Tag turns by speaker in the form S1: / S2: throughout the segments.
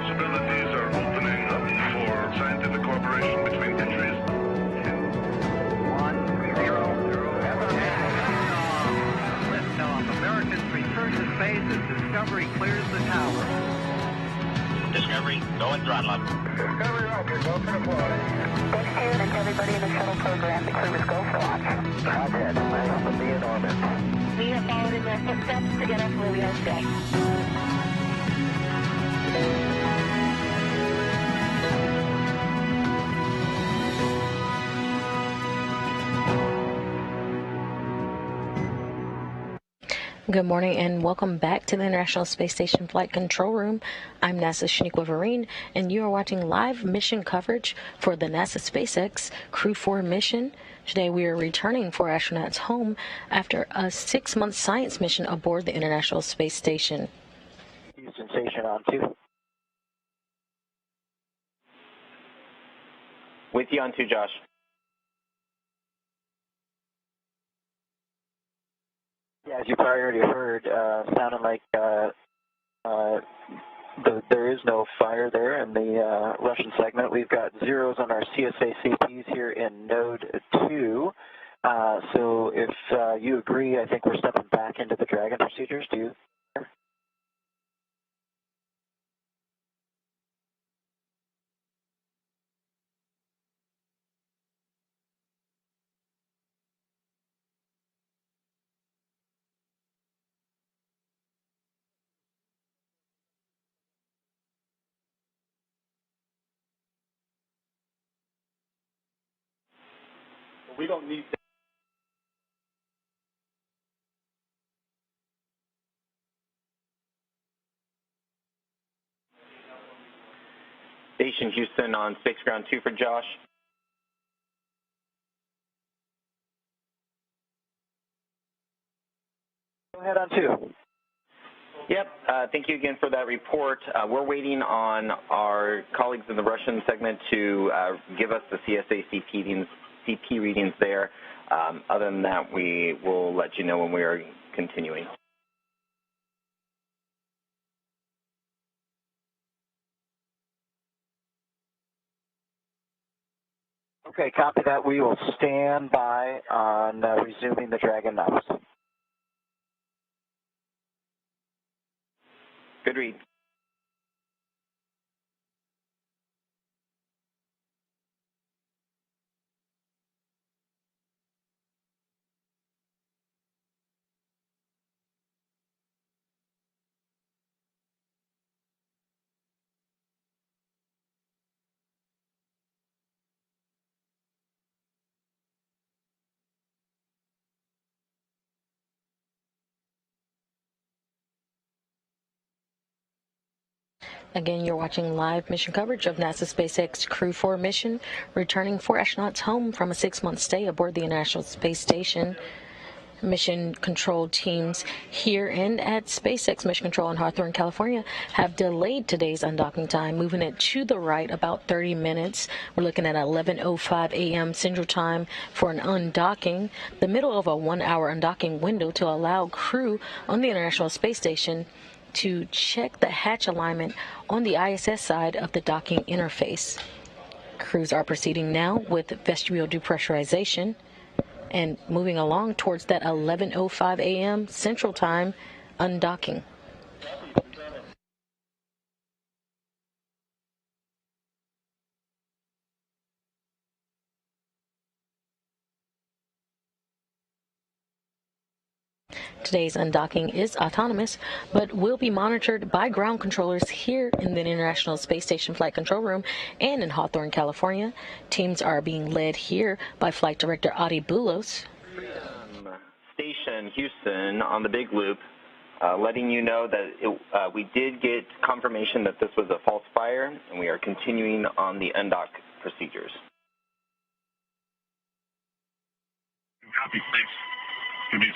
S1: possibilities are opening up for scientific cooperation between countries.
S2: 1-0. Liftoff. Americans return to space as Discovery clears the tower.
S3: Discovery, go and throttle up.
S1: Discovery rocket, go for deploy.
S4: And everybody in the shuttle program, the crew is go for launch.
S2: Roger. Nice to be in orbit.
S4: We have followed in their footsteps to get us where we are today.
S5: Good morning and welcome back to the International Space Station Flight Control Room. I'm NASA's Shaniqua Vereen, and you are watching live mission coverage for the NASA SpaceX Crew 4 mission. Today we are returning 4 astronauts home after a 6-month science mission aboard the International Space Station.
S2: Houston Station on 2.
S3: With you on 2, Josh.
S2: Yeah, as you probably already heard, sounded like there is no fire there in the Russian segment. We've got zeros on our CSA CPs here in node 2. So if you agree, I think we're stepping back into the Dragon procedures. Do you?
S3: We don't need to. Station Houston on Space Ground 2 for Josh.
S2: Go ahead on 2.
S3: Yep, thank you again for that report. We're waiting on our colleagues in the Russian segment to give us the CSA CP readings there. Other than that, we will let you know when we are continuing.
S2: Okay, copy that. We will stand by on resuming the Dragon novice.
S3: Good read.
S5: Again, you're watching live mission coverage of NASA SpaceX Crew 4 mission, returning 4 astronauts home from a 6-month stay aboard the International Space Station. Mission control teams here and at SpaceX Mission Control in Hawthorne, California, have delayed today's undocking time, moving it to the right about 30 minutes. We're looking at 11:05 a.m. Central Time for an undocking, the middle of a 1-hour undocking window to allow crew on the International Space Station to check the hatch alignment on the ISS side of the docking interface. Crews are proceeding now with vestibule depressurization and moving along towards that 11:05 a.m. Central Time undocking. Today's undocking is autonomous, but will be monitored by ground controllers here in the International Space Station Flight Control Room and in Hawthorne, California. Teams are being led here by Flight Director Adi Boulos.
S3: Station Houston on the big loop, letting you know that we did get confirmation that this was a false fire, and we are continuing on the undock procedures.
S1: Copy, thanks. Good news.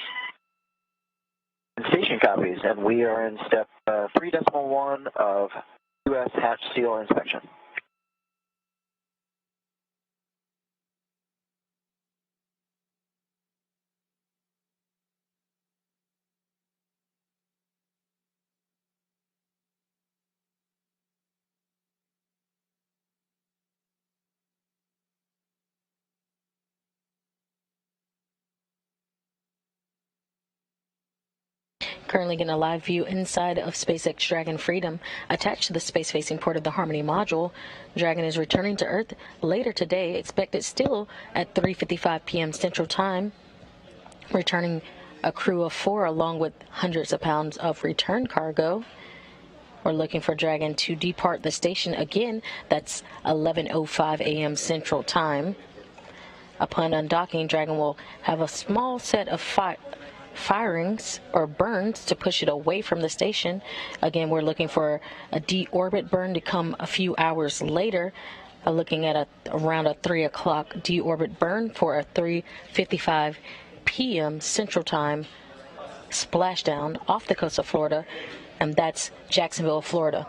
S2: Station copies, and we are in step 3.1 of U.S. hatch seal inspection.
S5: Currently getting a live view inside of SpaceX Dragon Freedom attached to the space-facing port of the Harmony module. Dragon is returning to Earth later today, expected still at 3:55 p.m. Central Time, returning a crew of 4 along with hundreds of pounds of return cargo. We're looking for Dragon to depart the station again. That's 11:05 a.m. Central Time. Upon undocking, Dragon will have a small set of firings or burns to push it away from the station. Again, we're looking for a deorbit burn to come a few hours later. Looking at around a 3 o'clock deorbit burn for a 3:55 p.m. Central Time splashdown off the coast of Florida, and that's Jacksonville, Florida.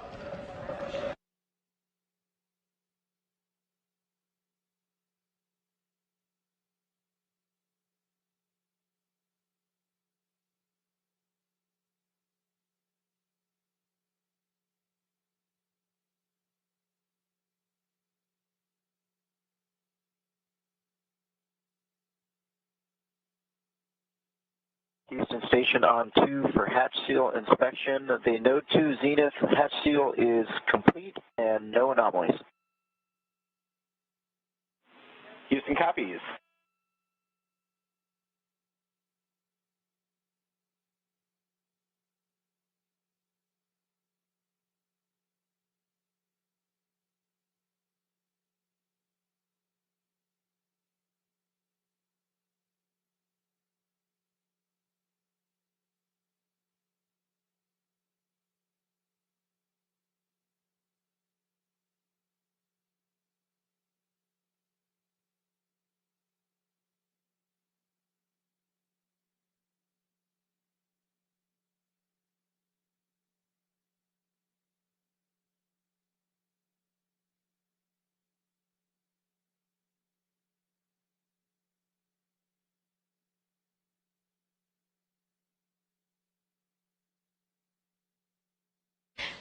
S2: Houston Station on 2 for hatch seal inspection. The Node 2 Zenith hatch seal is complete and no anomalies.
S3: Houston copies.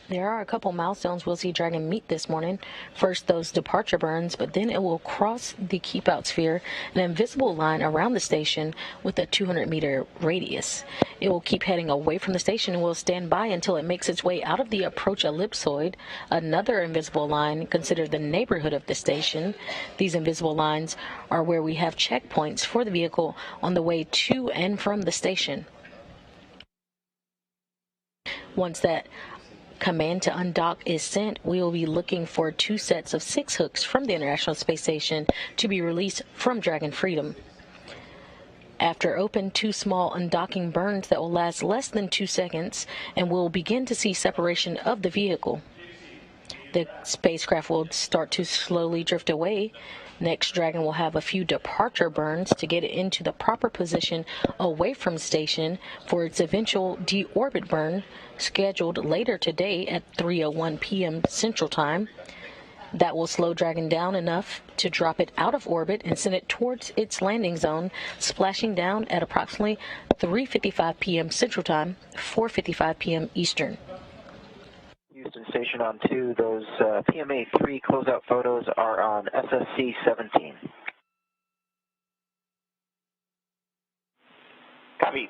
S5: There are a couple milestones we'll see Dragon meet this morning. First, those departure burns, but then it will cross the keep-out sphere, an invisible line around the station with a 200-meter radius. It will keep heading away from the station and will stand by until it makes its way out of the approach ellipsoid, another invisible line considered the neighborhood of the station. These invisible lines are where we have checkpoints for the vehicle on the way to and from the station. Once that command to undock is sent, we will be looking for 2 sets of 6 hooks from the International Space Station to be released from Dragon Freedom. After open, 2 small undocking burns that will last less than 2 seconds, and we'll begin to see separation of the vehicle. The spacecraft will start to slowly drift away. Next, Dragon will have a few departure burns to get it into the proper position away from station for its eventual deorbit burn, scheduled later today at 3:01 p.m. Central Time. That will slow Dragon down enough to drop it out of orbit and send it towards its landing zone, splashing down at approximately 3:55 p.m. Central Time, 4:55 p.m. Eastern.
S2: Houston Station on 2, those PMA 3 closeout photos are on SSC 17.
S3: Copy.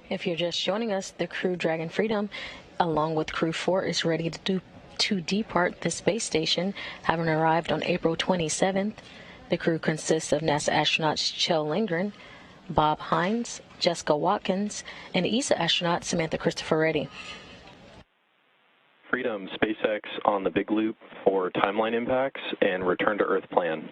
S5: If you're just joining us, the crew Dragon Freedom, along with Crew 4, is ready to depart the space station, having arrived on April 27th. The crew consists of NASA astronauts Kjell Lindgren, Bob Hines, Jessica Watkins, and ESA astronaut Samantha Cristoforetti.
S6: Freedom, SpaceX on the big loop for timeline impacts and return to Earth plan.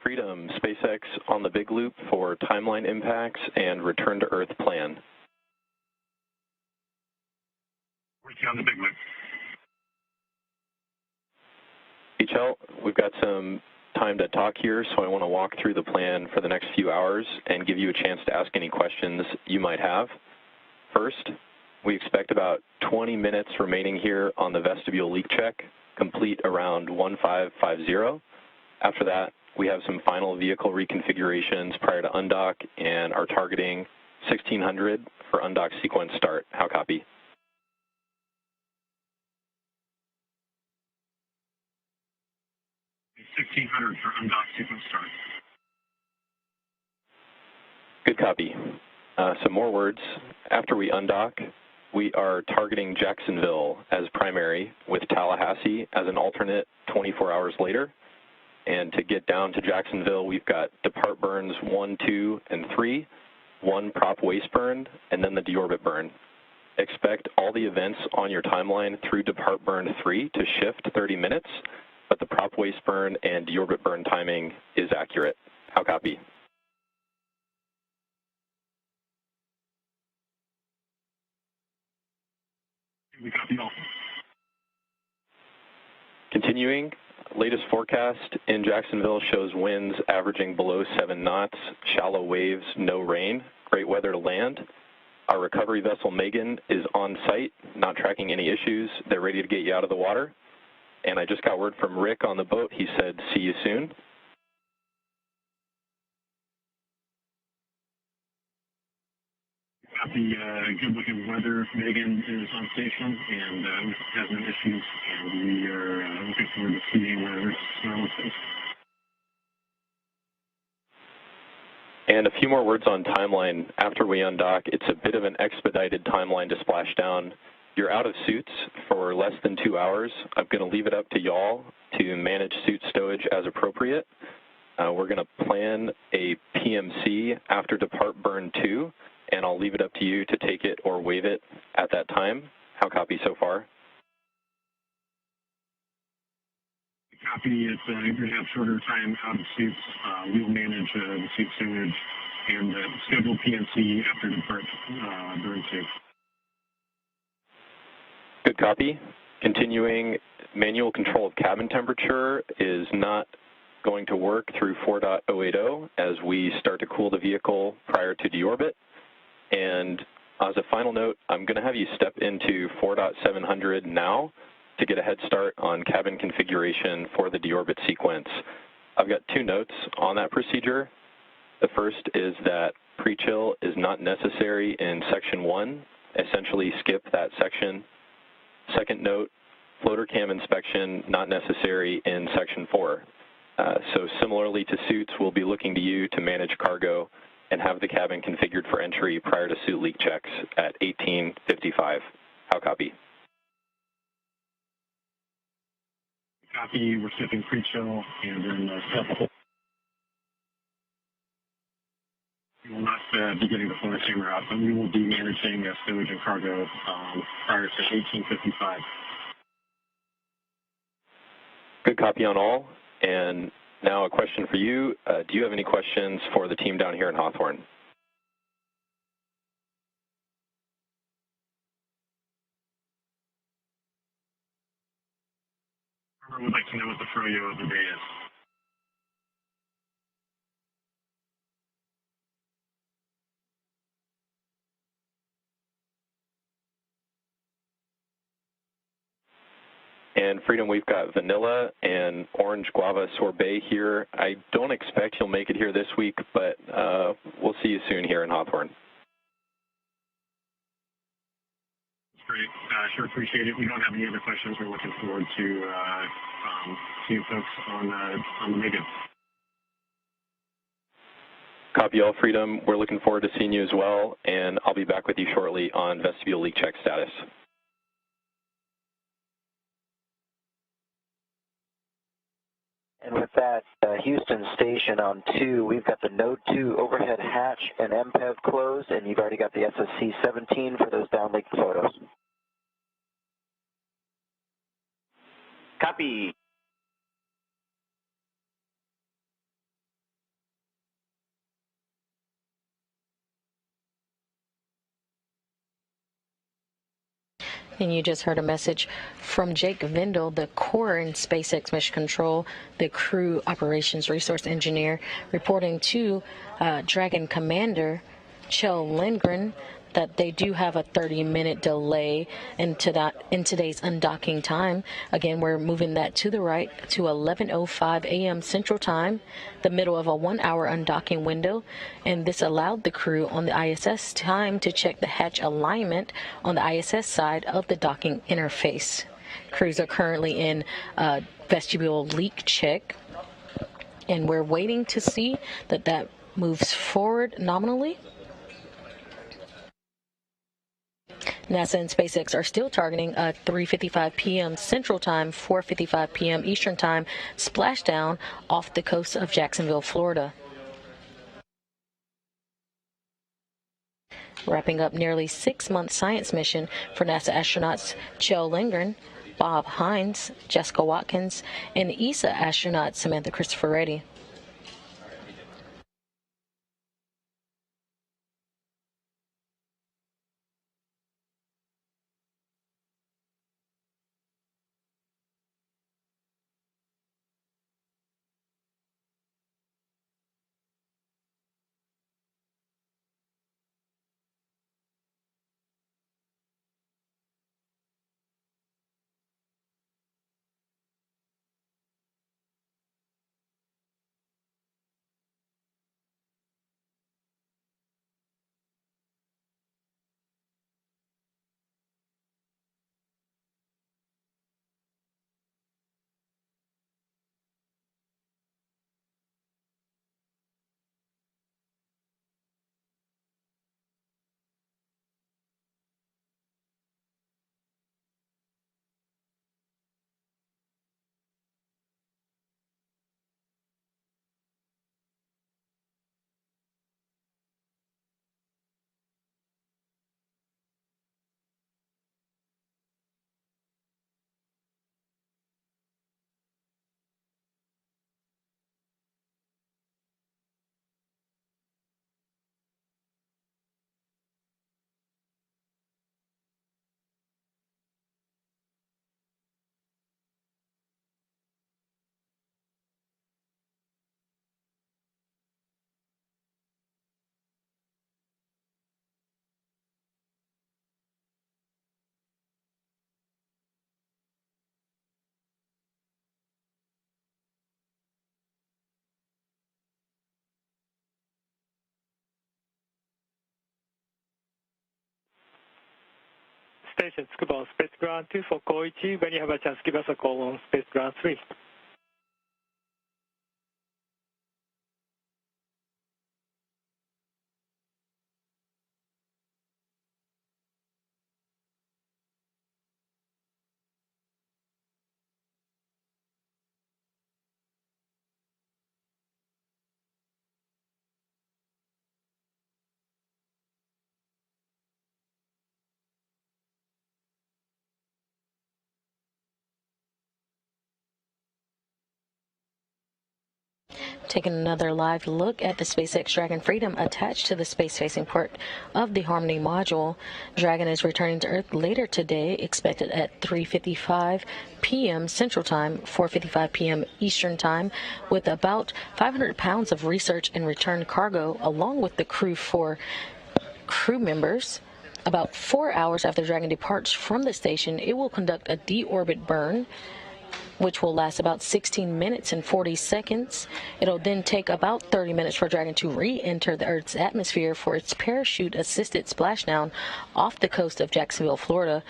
S6: Freedom, SpaceX on the big loop for timeline impacts and return to Earth plan.
S1: Working on the big loop.
S6: Kjell, we've got some time to talk here, so I want to walk through the plan for the next few hours and give you a chance to ask any questions you might have. First, we expect about 20 minutes remaining here on the vestibule leak check, complete around 1550. After that, we have some final vehicle reconfigurations prior to undock and are targeting 1600 for undock sequence start. How copy?
S1: $1,600 for undock sequence start.
S6: Good copy. Some more words. After we undock, we are targeting Jacksonville as primary with Tallahassee as an alternate 24 hours later. And to get down to Jacksonville, we've got depart burns 1, 2, and 3, 1 prop waste burn, and then the deorbit burn. Expect all the events on your timeline through depart burn 3 to shift 30 minutes, but the prop waste burn and deorbit burn timing is accurate. How copy?
S1: We copy all.
S6: Continuing, latest forecast in Jacksonville shows winds averaging below 7 knots, shallow waves, no rain, great weather to land. Our recovery vessel Megan is on site, not tracking any issues. They're ready to get you out of the water. And I just got word from Rick on the boat. He said, see you soon.
S1: Got the good-looking weather. Megan is on station and has no issues, and we are looking forward to seeing her smell and taste.
S6: And a few more words on timeline. After we undock, it's a bit of an expedited timeline to splashdown. You're out of suits for less than 2 hours. I'm going to leave it up to y'all to manage suit stowage as appropriate. We're going to plan a PMC after depart burn 2, and I'll leave it up to you to take it or waive it at that time. How copy so far?
S1: Copy. It's going to have shorter time out of suits. We'll manage the suit stowage and schedule PMC after depart burn 2.
S6: Good copy. Continuing, manual control of cabin temperature is not going to work through 4.080 as we start to cool the vehicle prior to deorbit. And as a final note, I'm going to have you step into 4.700 now to get a head start on cabin configuration for the deorbit sequence. I've got 2 notes on that procedure. The first is that pre-chill is not necessary in section 1. Essentially skip that section. Second note, floater cam inspection not necessary in section 4. So similarly to suits, we'll be looking to you to manage cargo and have the cabin configured for entry prior to suit leak checks at 1855. How copy?
S1: Copy. We're skipping pre-chill and then step. We will not be getting the floater camera out, but we will be managing stowage and cargo prior to 1855.
S6: Good copy on all. And now a question for you. Do you have any questions for the team down here in Hawthorne?
S1: I would like to know what the froyo of the day is.
S6: And Freedom, we've got vanilla and orange guava sorbet here. I don't expect you'll make it here this week, but we'll see you soon here in Hawthorne.
S1: Great. Sure appreciate it. We don't have any other questions. We're looking forward to seeing folks on the Megan.
S6: Copy all, Freedom. We're looking forward to seeing you as well, and I'll be back with you shortly on vestibule leak check status.
S2: And with that, Houston Station on 2, we've got the Node 2 overhead hatch and MPEV closed, and you've already got the SSC-17 for those downlink photos.
S3: Copy.
S5: And you just heard a message from Jake Vendel, the core in SpaceX Mission Control, the crew operations resource engineer, reporting to Dragon Commander Kjell Lindgren that they do have a 30-minute delay into today's undocking time. Again, we're moving that to the right to 11:05 a.m. Central Time, the middle of a 1-hour undocking window, and this allowed the crew on the ISS time to check the hatch alignment on the ISS side of the docking interface. Crews are currently in vestibule leak check, and we're waiting to see that moves forward nominally. NASA and SpaceX are still targeting a 3:55 p.m. Central Time, 4:55 p.m. Eastern Time splashdown off the coast of Jacksonville, Florida. Wrapping up nearly 6-month science mission for NASA astronauts Kjell Lindgren, Bob Hines, Jessica Watkins, and ESA astronaut Samantha Cristoforetti.
S7: Station Tsukuba on Space Ground 2 for Koichi. When you have a chance, give us a call on Space Ground 3.
S5: Taking another live look at the SpaceX Dragon Freedom attached to the space-facing port of the Harmony module. Dragon is returning to Earth later today, expected at 3:55 p.m. Central Time, 4:55 p.m. Eastern Time, with about 500 pounds of research and return cargo, along with the crew members. About 4 hours after Dragon departs from the station, it will conduct a deorbit burn, which will last about 16 minutes and 40 seconds. It'll then take about 30 minutes for Dragon to re-enter the Earth's atmosphere for its parachute-assisted splashdown off the coast of Jacksonville, Florida.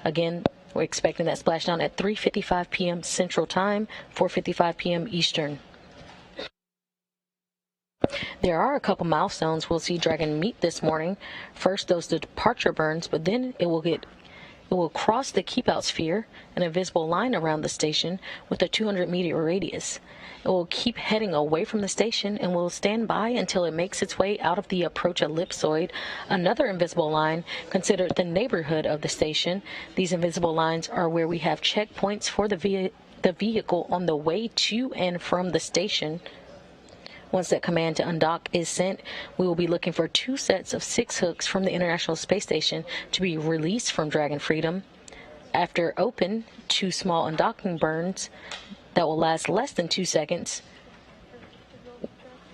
S5: Again, we're expecting that splashdown at 3:55 p.m. Central Time, 4:55 p.m. Eastern. There are a couple milestones we'll see Dragon meet this morning. First, those departure burns, but then it will cross the keep-out sphere, an invisible line around the station with a 200-meter radius. It will keep heading away from the station and will stand by until it makes its way out of the approach ellipsoid, another invisible line considered the neighborhood of the station. These invisible lines are where we have checkpoints for the vehicle on the way to and from the station. Once that command to undock is sent, we will be looking for 2 sets of 6 hooks from the International Space Station to be released from Dragon Freedom. After open, 2 small undocking burns that will last less than 2 seconds,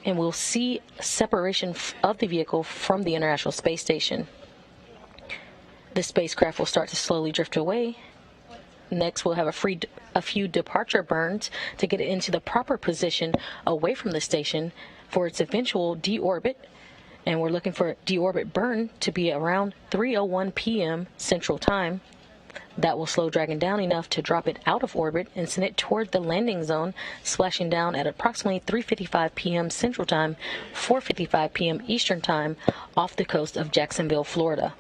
S5: and we'll see separation of the vehicle from the International Space Station. The spacecraft will start to slowly drift away. Next, we'll have a few departure burns to get it into the proper position away from the station for its eventual deorbit. And we're looking for deorbit burn to be around 3:01 p.m. Central Time. That will slow Dragon down enough to drop it out of orbit and send it toward the landing zone, splashing down at approximately 3:55 p.m. Central Time, 4:55 p.m. Eastern Time, off the coast of Jacksonville, Florida.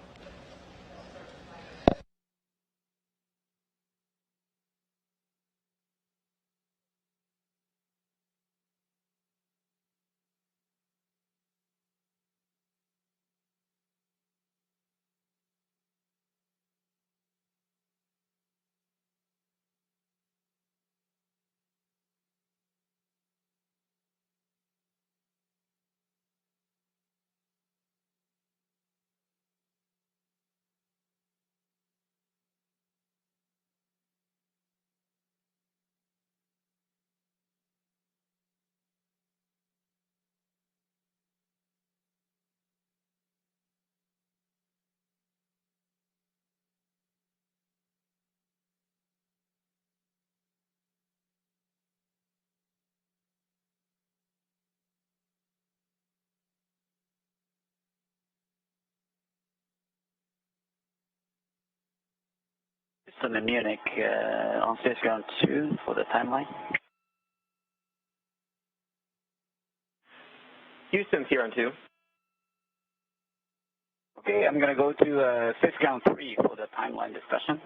S8: Houston and Munich on space ground 2 for the timeline.
S3: Houston's here on 2.
S8: Okay, I'm going to go to space ground 3 for the timeline discussion.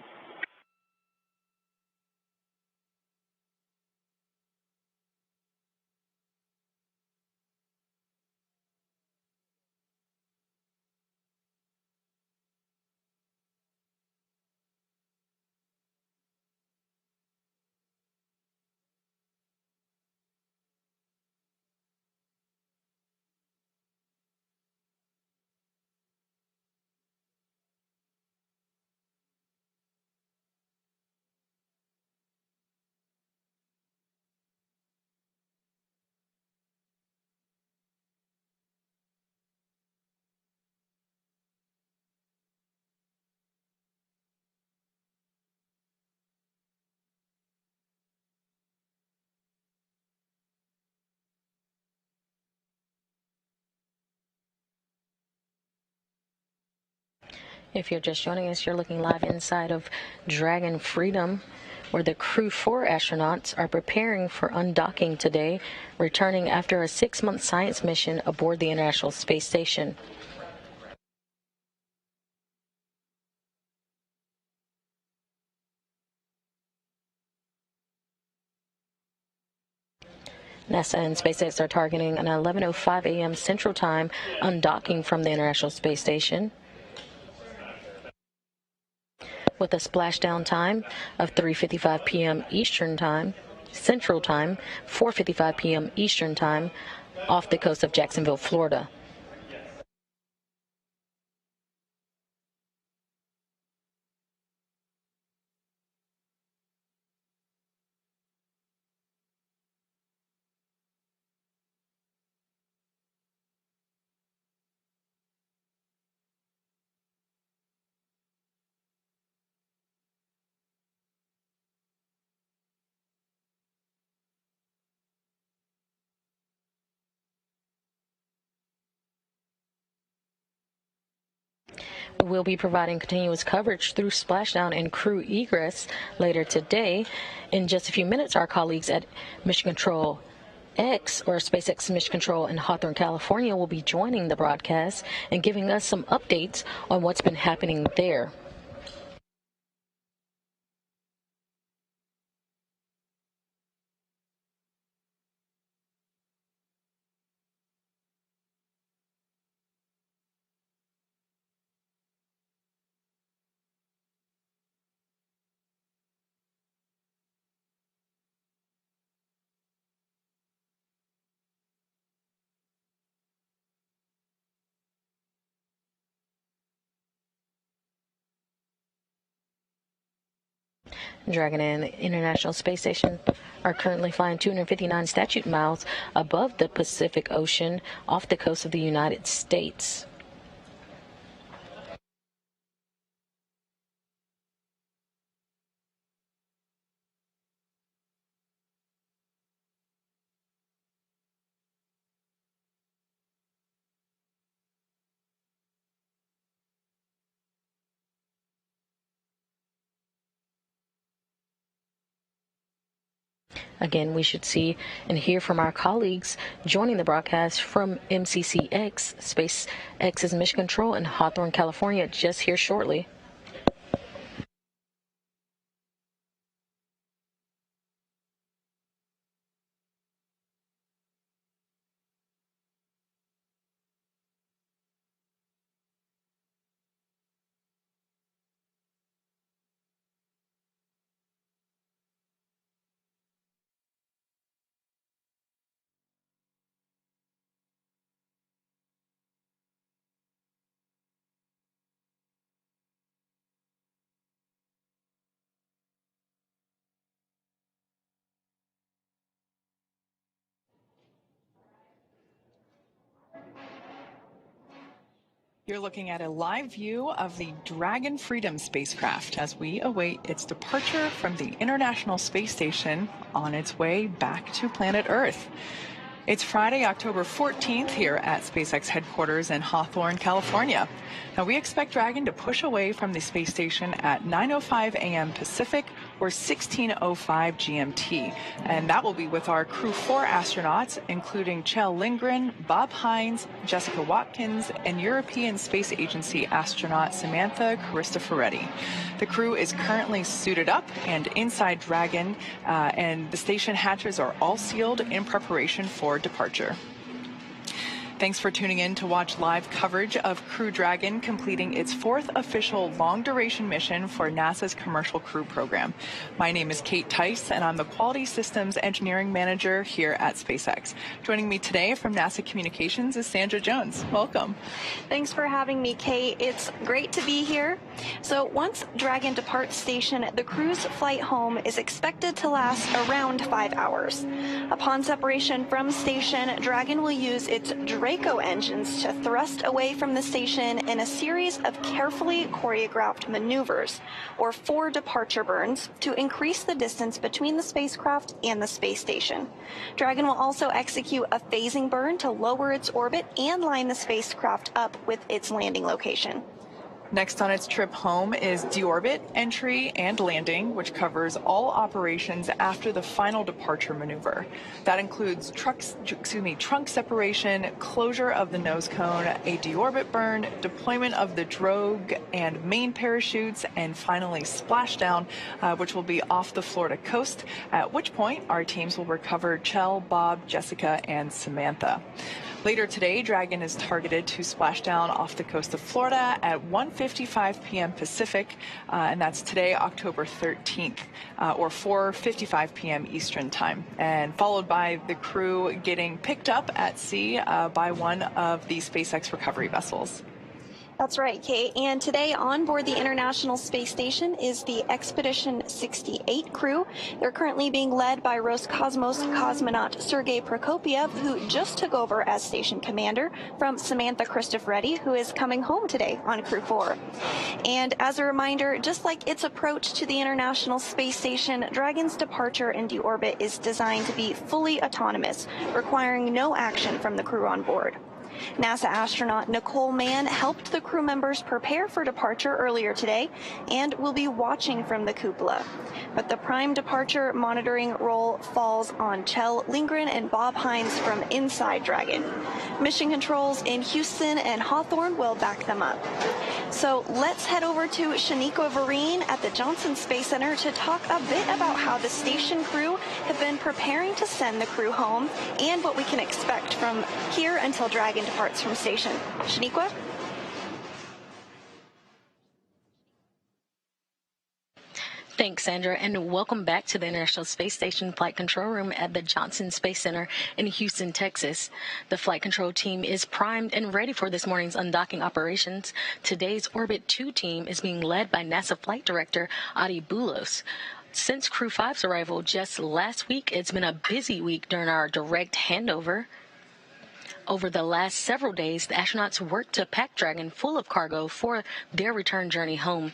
S5: If you're just joining us, you're looking live inside of Dragon Freedom, where the Crew 4 astronauts are preparing for undocking today, returning after a 6-month science mission aboard the International Space Station. NASA and SpaceX are targeting an 11:05 a.m. Central Time undocking from the International Space Station, with a splashdown time of 3:55 p.m. Eastern Time, Central Time, 4:55 p.m. Eastern Time, off the coast of Jacksonville, Florida. We'll be providing continuous coverage through Splashdown and crew egress later today. In just a few minutes, our colleagues at Mission Control X, or SpaceX Mission Control in Hawthorne, California, will be joining the broadcast and giving us some updates on what's been happening there. Dragon and the International Space Station are currently flying 259 statute miles above the Pacific Ocean off the coast of the United States. Again, we should see and hear from our colleagues joining the broadcast from MCCX, SpaceX's Mission Control in Hawthorne, California, just here shortly.
S9: You're looking at a live view of the Dragon Freedom spacecraft as we await its departure from the International Space Station on its way back to planet Earth. It's Friday, October 14th here at SpaceX headquarters in Hawthorne, California. Now, we expect Dragon to push away from the space station at 9:05 a.m. Pacific or 16:05 GMT. And that will be with our Crew 4 astronauts, including Kjell Lindgren, Bob Hines, Jessica Watkins, and European Space Agency astronaut Samantha Cristoforetti. The crew is currently suited up and inside Dragon, and the station hatches are all sealed in preparation for departure. Thanks for tuning in to watch live coverage of Crew Dragon completing its 4th official long-duration mission for NASA's Commercial Crew Program. My name is Kate Tice, and I'm the Quality Systems Engineering Manager here at SpaceX. Joining me today from NASA Communications is Sandra Jones. Welcome.
S10: Thanks for having me, Kate. It's great to be here. So once Dragon departs station, the crew's flight home is expected to last around 5 hours. Upon separation from station, Dragon will use its Draco engines to thrust away from the station in a series of carefully choreographed maneuvers, or 4 departure burns, to increase the distance between the spacecraft and the space station. Dragon will also execute a phasing burn to lower its orbit and line the spacecraft up with its landing location.
S9: Next on its trip home is deorbit, entry, and landing, which covers all operations after the final departure maneuver. That includes trunk separation, closure of the nose cone, a deorbit burn, deployment of the drogue and main parachutes, and finally splashdown, which will be off the Florida coast, at which point our teams will recover Kjell, Bob, Jessica, and Samantha. Later today, Dragon is targeted to splash down off the coast of Florida at 1:55 p.m. Pacific, and that's today, October 13th, or 4:55 p.m. Eastern Time, and followed by the crew getting picked up at sea by one of the SpaceX recovery vessels.
S10: That's right, Kate. And today on board the International Space Station is the Expedition 68 crew. They're currently being led by Roscosmos cosmonaut Sergei Prokopyev, who just took over as station commander from Samantha Cristoforetti, who is coming home today on Crew 4. And as a reminder, just like its approach to the International Space Station, Dragon's departure and deorbit is designed to be fully autonomous, requiring no action from the crew on board. NASA astronaut Nicole Mann helped the crew members prepare for departure earlier today and will be watching from the cupola. But the prime departure monitoring role falls on Kjell Lindgren and Bob Hines from inside Dragon. Mission controls in Houston and Hawthorne will back them up. So let's head over to Shaniqua Vereen at the Johnson Space Center to talk a bit about how the station crew have been preparing to send the crew home and what we can expect from here until Dragon departs from station. Shaniqua?
S5: Thanks, Sandra, and welcome back to the International Space Station Flight Control Room at the Johnson Space Center in Houston, Texas. The flight control team is primed and ready for this morning's undocking operations. Today's Orbit 2 team is being led by NASA Flight Director Adi Boulos. Since Crew 5's arrival just last week, it's been a busy week during our direct handover. Over the last several days, the astronauts worked to pack Dragon full of cargo for their return journey home.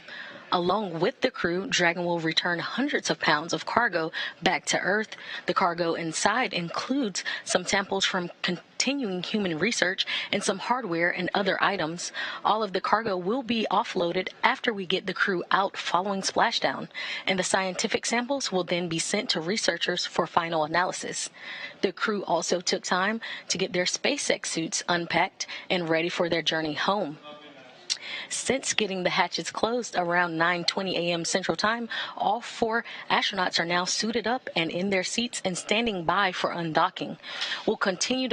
S5: Along with the crew, Dragon will return hundreds of pounds of cargo back to Earth. The cargo inside includes some samples from continuing human research and some hardware and other items. All of the cargo will be offloaded after we get the crew out following splashdown, and the scientific samples will then be sent to researchers for final analysis. The crew also took time to get their SpaceX suits unpacked and ready for their journey home. Since getting the hatches closed around 9:20 a.m. Central Time, all 4 astronauts are now suited up and in their seats and standing by for undocking. We'll continue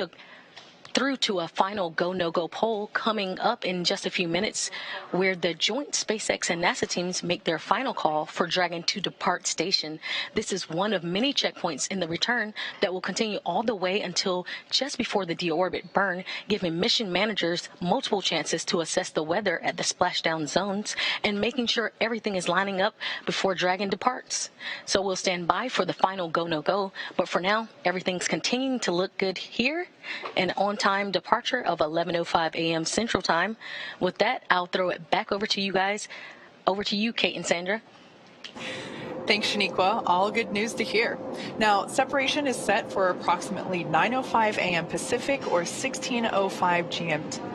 S5: through to a final go, no-go poll coming up in just a few minutes, where the joint SpaceX and NASA teams make their final call for Dragon to depart station. This is one of many checkpoints in the return that will continue all the way until just before the deorbit burn, giving mission managers multiple chances to assess the weather at the splashdown zones and making sure everything is lining up before Dragon departs. So we'll stand by for the final go, no-go, but for now, everything's continuing to look good here. An on-time departure of 11:05 a.m. Central Time. With that, I'll throw it back over to you guys. Over to you, Kate and Sandra.
S9: Thanks, Shaniqua. All good news to hear. Now, separation is set for approximately 9:05 a.m. Pacific or 16:05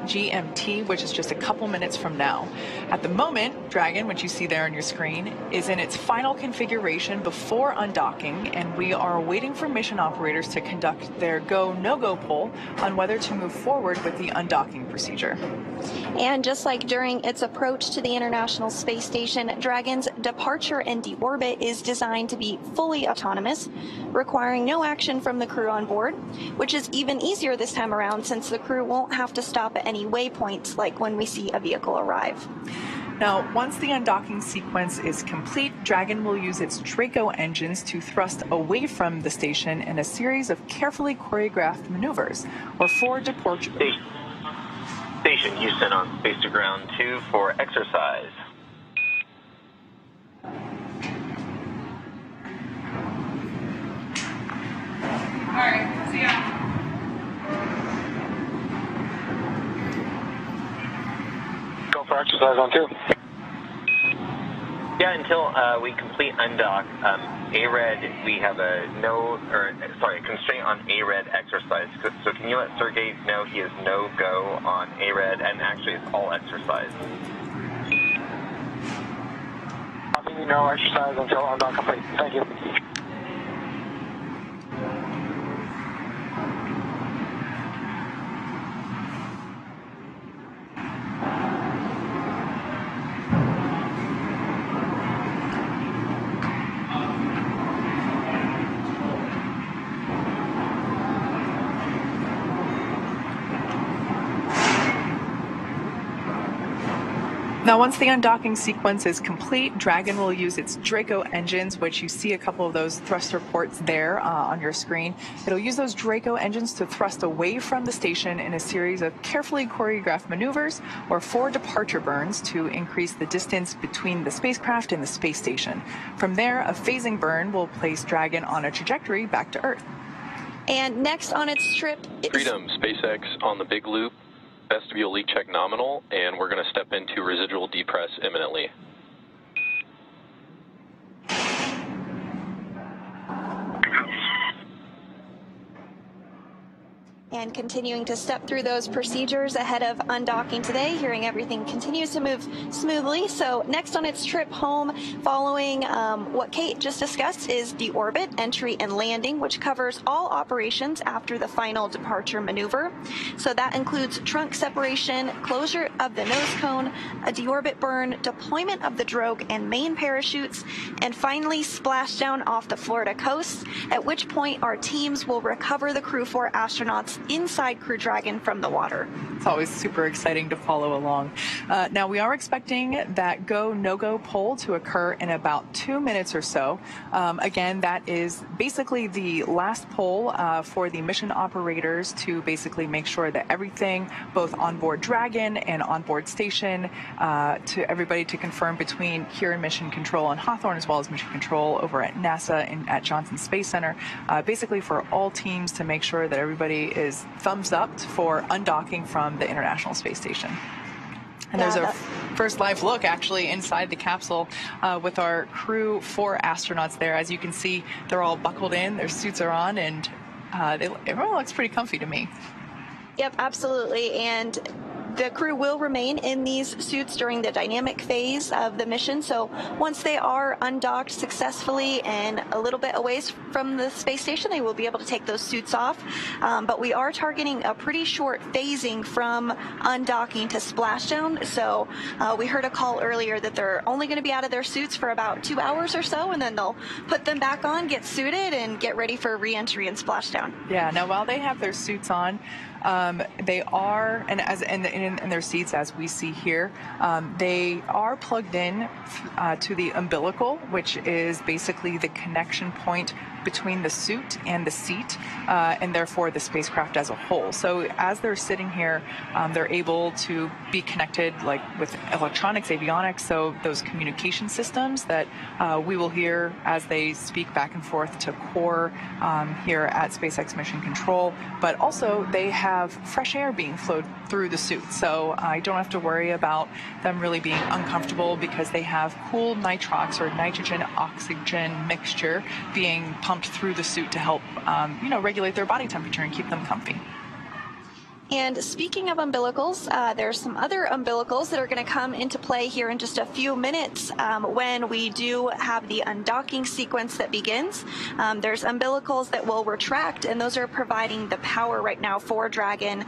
S9: GMT, which is just a couple minutes from now. At the moment, Dragon, which you see there on your screen, is in its final configuration before undocking, and we are waiting for mission operators to conduct their go, no-go poll on whether to move forward with the undocking procedure.
S10: And just like during its approach to the International Space Station, Dragon's departure and deorbit is designed to be fully autonomous, requiring no action from the crew on board, which is even easier this time around since the crew won't have to stop at any waypoints like when we see a vehicle arrive.
S9: Now, once the undocking sequence is complete, Dragon will use its Draco engines to thrust away from the station in a series of carefully choreographed maneuvers, or for departure.
S3: Station Houston on Space to Ground 2 for exercise.
S11: All right, see ya.
S12: Go for exercise on 2.
S3: Yeah, until we complete undock, ARED, we have a constraint on ARED exercise. So can you let Sergey know he is no-go on ARED, and actually it's all exercise?
S12: Copy, no exercise until undock complete. Thank you.
S9: Now, once the undocking sequence is complete, Dragon will use its Draco engines, which you see a couple of those thruster ports there on your screen. It'll use those Draco engines to thrust away from the station in a series of carefully choreographed maneuvers or 4 departure burns to increase the distance between the spacecraft and the space station. From there, a phasing burn will place Dragon on a trajectory back to Earth.
S10: And next on its trip is
S6: Freedom, SpaceX on the big loop. Vestibule leak check nominal, and we're going to step into residual depress imminently.
S10: and continuing to step through those procedures ahead of undocking today, hearing everything continues to move smoothly. So next on its trip home, following what Kate just discussed, is deorbit, entry, and landing, which covers all operations after the final departure maneuver. So that includes trunk separation, closure of the nose cone, a deorbit burn, deployment of the drogue and main parachutes, and finally splashdown off the Florida coast, at which point our teams will recover the Crew 4 astronauts inside Crew Dragon from the water.
S9: It's always super exciting to follow along. Now, we are expecting that go, no-go poll to occur in about 2 minutes or so. Again, that is basically the last poll for the mission operators to basically make sure that everything, both on board Dragon and on board station, to everybody to confirm between here in Mission Control and Hawthorne, as well as Mission Control over at NASA and at Johnson Space Center, basically for all teams to make sure that everybody is thumbs up for undocking from the International Space Station. And there's a first live look, actually, inside the capsule with our Crew 4 astronauts there. As you can see, they're all buckled in, their suits are on, and everyone looks pretty comfy to me.
S10: Yep, absolutely. And the crew will remain in these suits during the dynamic phase of the mission. So once they are undocked successfully and a little bit away from the space station, they will be able to take those suits off. But we are targeting a pretty short phasing from undocking to splashdown. So we heard a call earlier that they're only going to be out of their suits for about 2 hours or so, and then they'll put them back on, get suited, and get ready for re-entry and splashdown.
S9: Yeah, now while they have their suits on, they are, and as in their seats, as we see here, they are plugged in to the umbilical, which is basically the connection point between the suit and the seat, and therefore the spacecraft as a whole. So as they're sitting here, they're able to be connected like with electronics, avionics, so those communication systems that we will hear as they speak back and forth to core here at SpaceX Mission Control. But also they have fresh air being flowed through the suit, so I don't have to worry about them really being uncomfortable because they have cool nitrox or nitrogen oxygen mixture being pumped through the suit to help regulate their body temperature and keep them comfy.
S10: And speaking of umbilicals, there's some other umbilicals that are going to come into play here in just a few minutes when we do have the undocking sequence that begins. There's umbilicals that will retract, and those are providing the power right now for Dragon.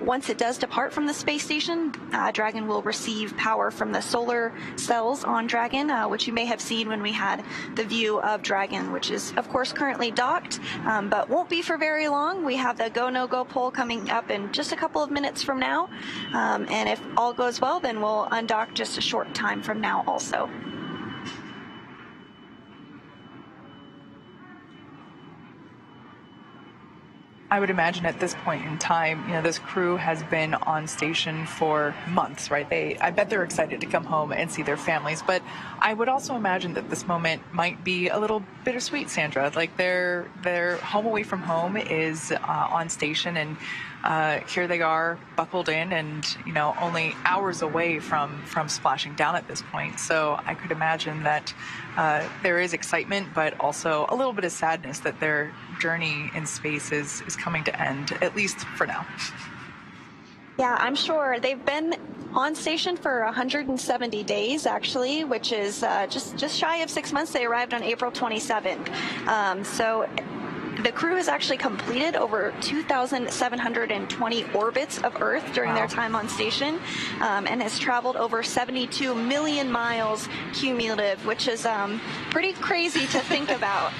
S10: Once it does depart from the space station, Dragon will receive power from the solar cells on Dragon, which you may have seen when we had the view of Dragon, which is, of course, currently docked, but won't be for very long. We have the go, no-go poll coming up in just a couple of minutes from now, and if all goes well, then we'll undock just a short time from now also.
S9: I would imagine at this point in time, this crew has been on station for months, right? I bet they're excited to come home and see their families, but I would also imagine that this moment might be a little bittersweet, Sandra. Like their home away from home is on station, and here they are buckled in and, only hours away from splashing down at this point. So I could imagine that there is excitement, but also a little bit of sadness that their journey in space is coming to end, at least for now.
S10: Yeah, I'm sure. They've been on station for 170 days, actually, which is just shy of 6 months. They arrived on April 27th. So the crew has actually completed over 2,720 orbits of Earth during their time on station, and has traveled over 72 million miles cumulative, which is pretty crazy to think about.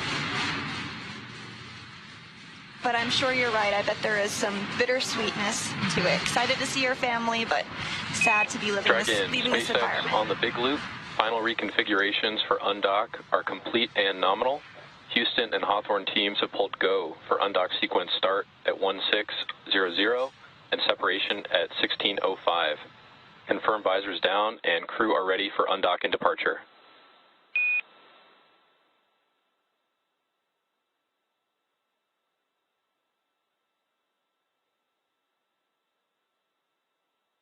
S10: But I'm sure you're right. I bet there is some bittersweetness to it. Excited to see your family, but sad to be leaving this environment.
S6: On the big loop, final reconfigurations for undock are complete and nominal. Houston and Hawthorne teams have pulled go for undock sequence start at 1600 and separation at 1605. Confirm visors down and crew are ready for undock and departure.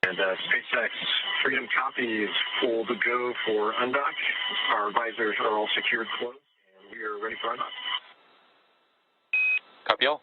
S1: And SpaceX Freedom copies full to go for undock. Our visors are all secured closed, and we are ready for undock.
S6: Copy all.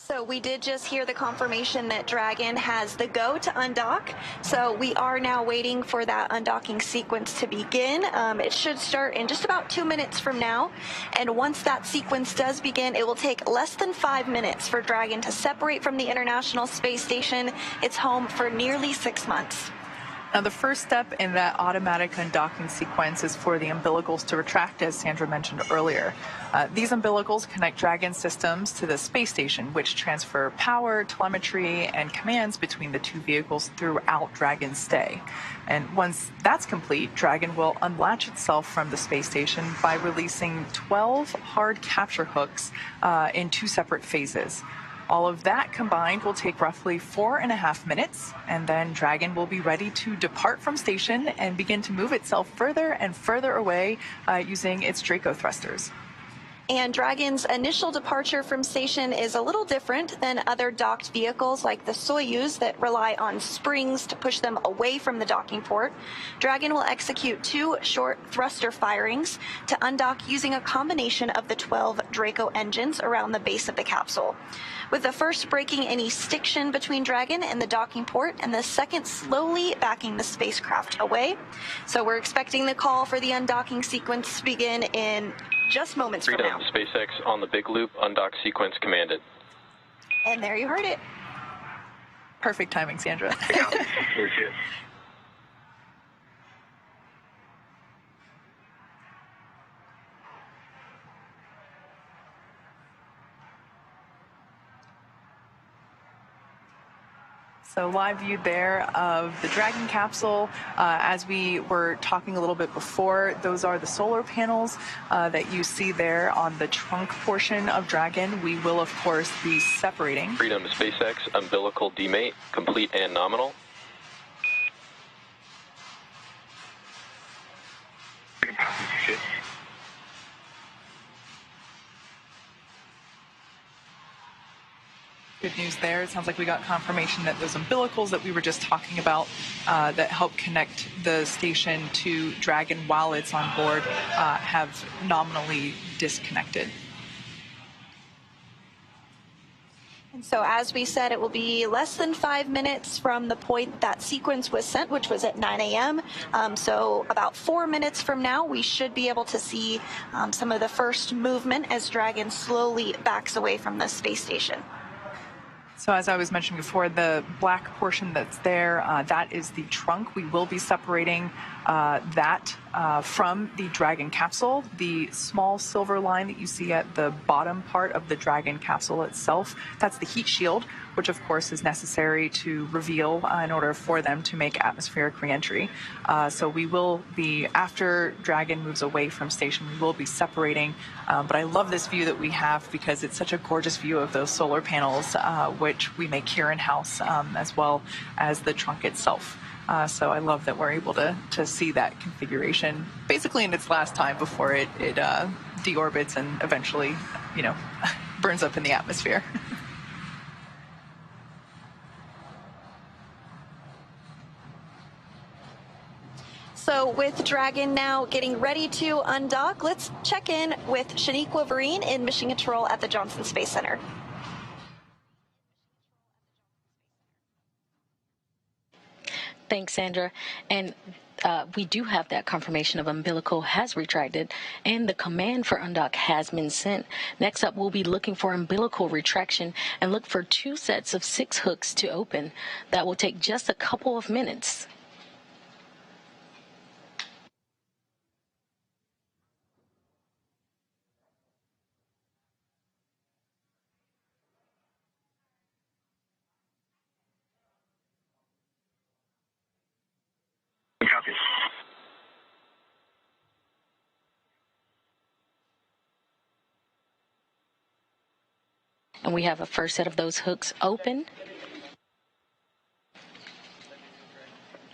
S10: So we did just hear the confirmation that Dragon has the go to undock. So we are now waiting for that undocking sequence to begin. It should start in just about 2 minutes from now. And once that sequence does begin, it will take less than 5 minutes for Dragon to separate from the International Space Station. It's home for nearly 6 months.
S9: Now, the first step in that automatic undocking sequence is for the umbilicals to retract, as Sandra mentioned earlier. These umbilicals connect Dragon systems to the space station, which transfer power, telemetry, and commands between the two vehicles throughout Dragon's stay. And once that's complete, Dragon will unlatch itself from the space station by releasing 12 hard capture hooks in 2 separate phases. All of that combined will take roughly 4.5 minutes, and then Dragon will be ready to depart from station and begin to move itself further and further away using its Draco thrusters.
S10: And Dragon's initial departure from station is a little different than other docked vehicles like the Soyuz that rely on springs to push them away from the docking port. Dragon will execute 2 short thruster firings to undock using a combination of the 12 Draco engines around the base of the capsule, with the first breaking any stiction between Dragon and the docking port, and the second slowly backing the spacecraft away. So we're expecting the call for the undocking sequence to begin in just moments from now.
S6: SpaceX on the big loop, undock sequence commanded.
S10: And there you heard it.
S9: Perfect timing, Sandra. So live view there of the Dragon capsule. As we were talking a little bit before, those are the solar panels that you see there on the trunk portion of Dragon. We will, of course, be separating.
S6: Freedom SpaceX, umbilical demate, complete and nominal.
S9: Good news there. It sounds like we got confirmation that those umbilicals that we were just talking about that help connect the station to Dragon while it's on board have nominally disconnected.
S10: And so as we said, it will be less than 5 minutes from the point that sequence was sent, which was at 9 a.m. So about 4 minutes from now, we should be able to see some of the first movement as Dragon slowly backs away from the space station.
S9: So as I was mentioning before, the black portion that's there, that is the trunk. We will be separating that from the Dragon capsule. The small silver line that you see at the bottom part of the Dragon capsule itself, that's the heat shield, which of course is necessary to reveal in order for them to make atmospheric reentry. So we will be, after Dragon moves away from station, we will be separating. But I love this view that we have because it's such a gorgeous view of those solar panels, which we make here in-house, as well as the trunk itself. So I love that we're able to see that configuration basically in its last time before it deorbits and eventually, burns up in the atmosphere.
S10: So with Dragon now getting ready to undock, let's check in with Shaniqua Vereen in Mission Control at the Johnson Space Center.
S5: Thanks, Sandra. And we do have that confirmation of umbilical has retracted and the command for undock has been sent. Next up, we'll be looking for umbilical retraction and look for 2 sets of 6 hooks to open. That will take just a couple of minutes.
S12: Copy.
S5: And we have a first set of those hooks open.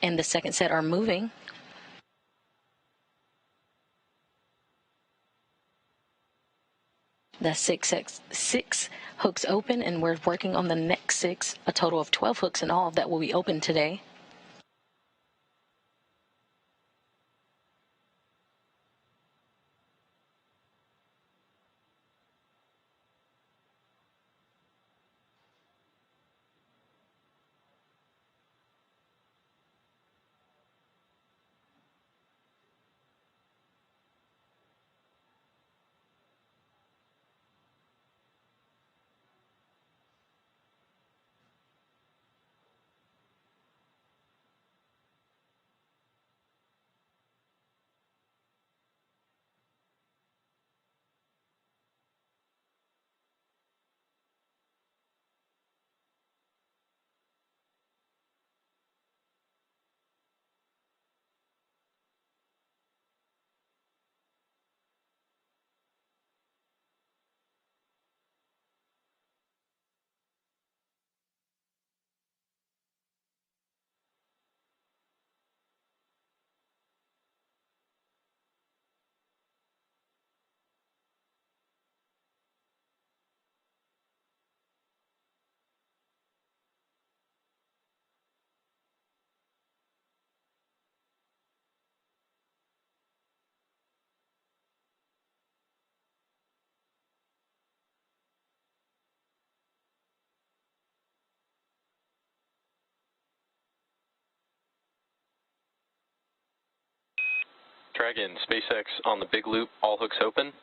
S5: And the second set are moving. The 6 hooks open, and we're working on the next 6, a total of 12 hooks in all that will be open today.
S6: Dragon, SpaceX on the big loop, all hooks open.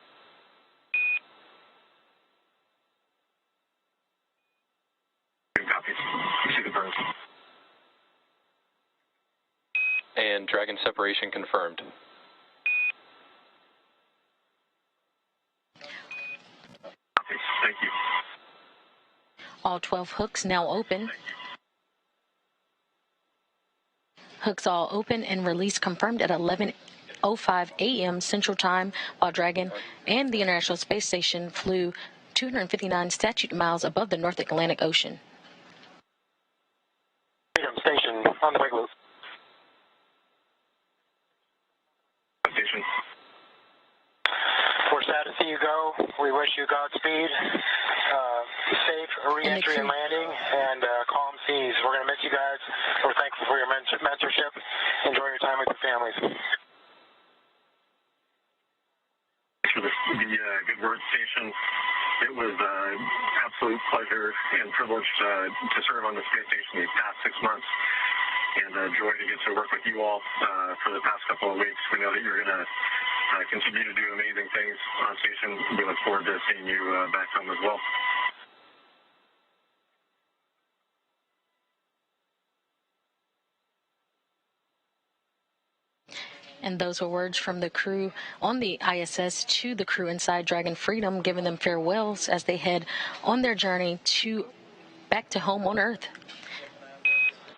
S1: Copy. You see the burns.
S6: And Dragon separation confirmed.
S1: Copy. Thank you.
S5: All 12 hooks now open. Hooks all open and release confirmed at 11:05 a.m. Central Time, while Dragon and the International Space Station flew 259 statute miles above the North Atlantic Ocean.
S12: Freedom Station on the big loop.
S1: Station.
S12: We're sad to see you go. We wish you Godspeed, safe re-entry and landing, and calm seas. We're going to miss you guys. We're thankful for your mentorship. Enjoy your time with your families.
S1: Thanks for the good word, Station. It was an absolute pleasure and privilege to serve on the space station these past 6 months, and a joy to get to work with you all for the past couple of weeks. We know that you're going to continue to do amazing things on station. We look forward to seeing you back home as well.
S5: And those were words from the crew on the ISS to the crew inside Dragon Freedom, giving them farewells as they head on their journey back to home on Earth.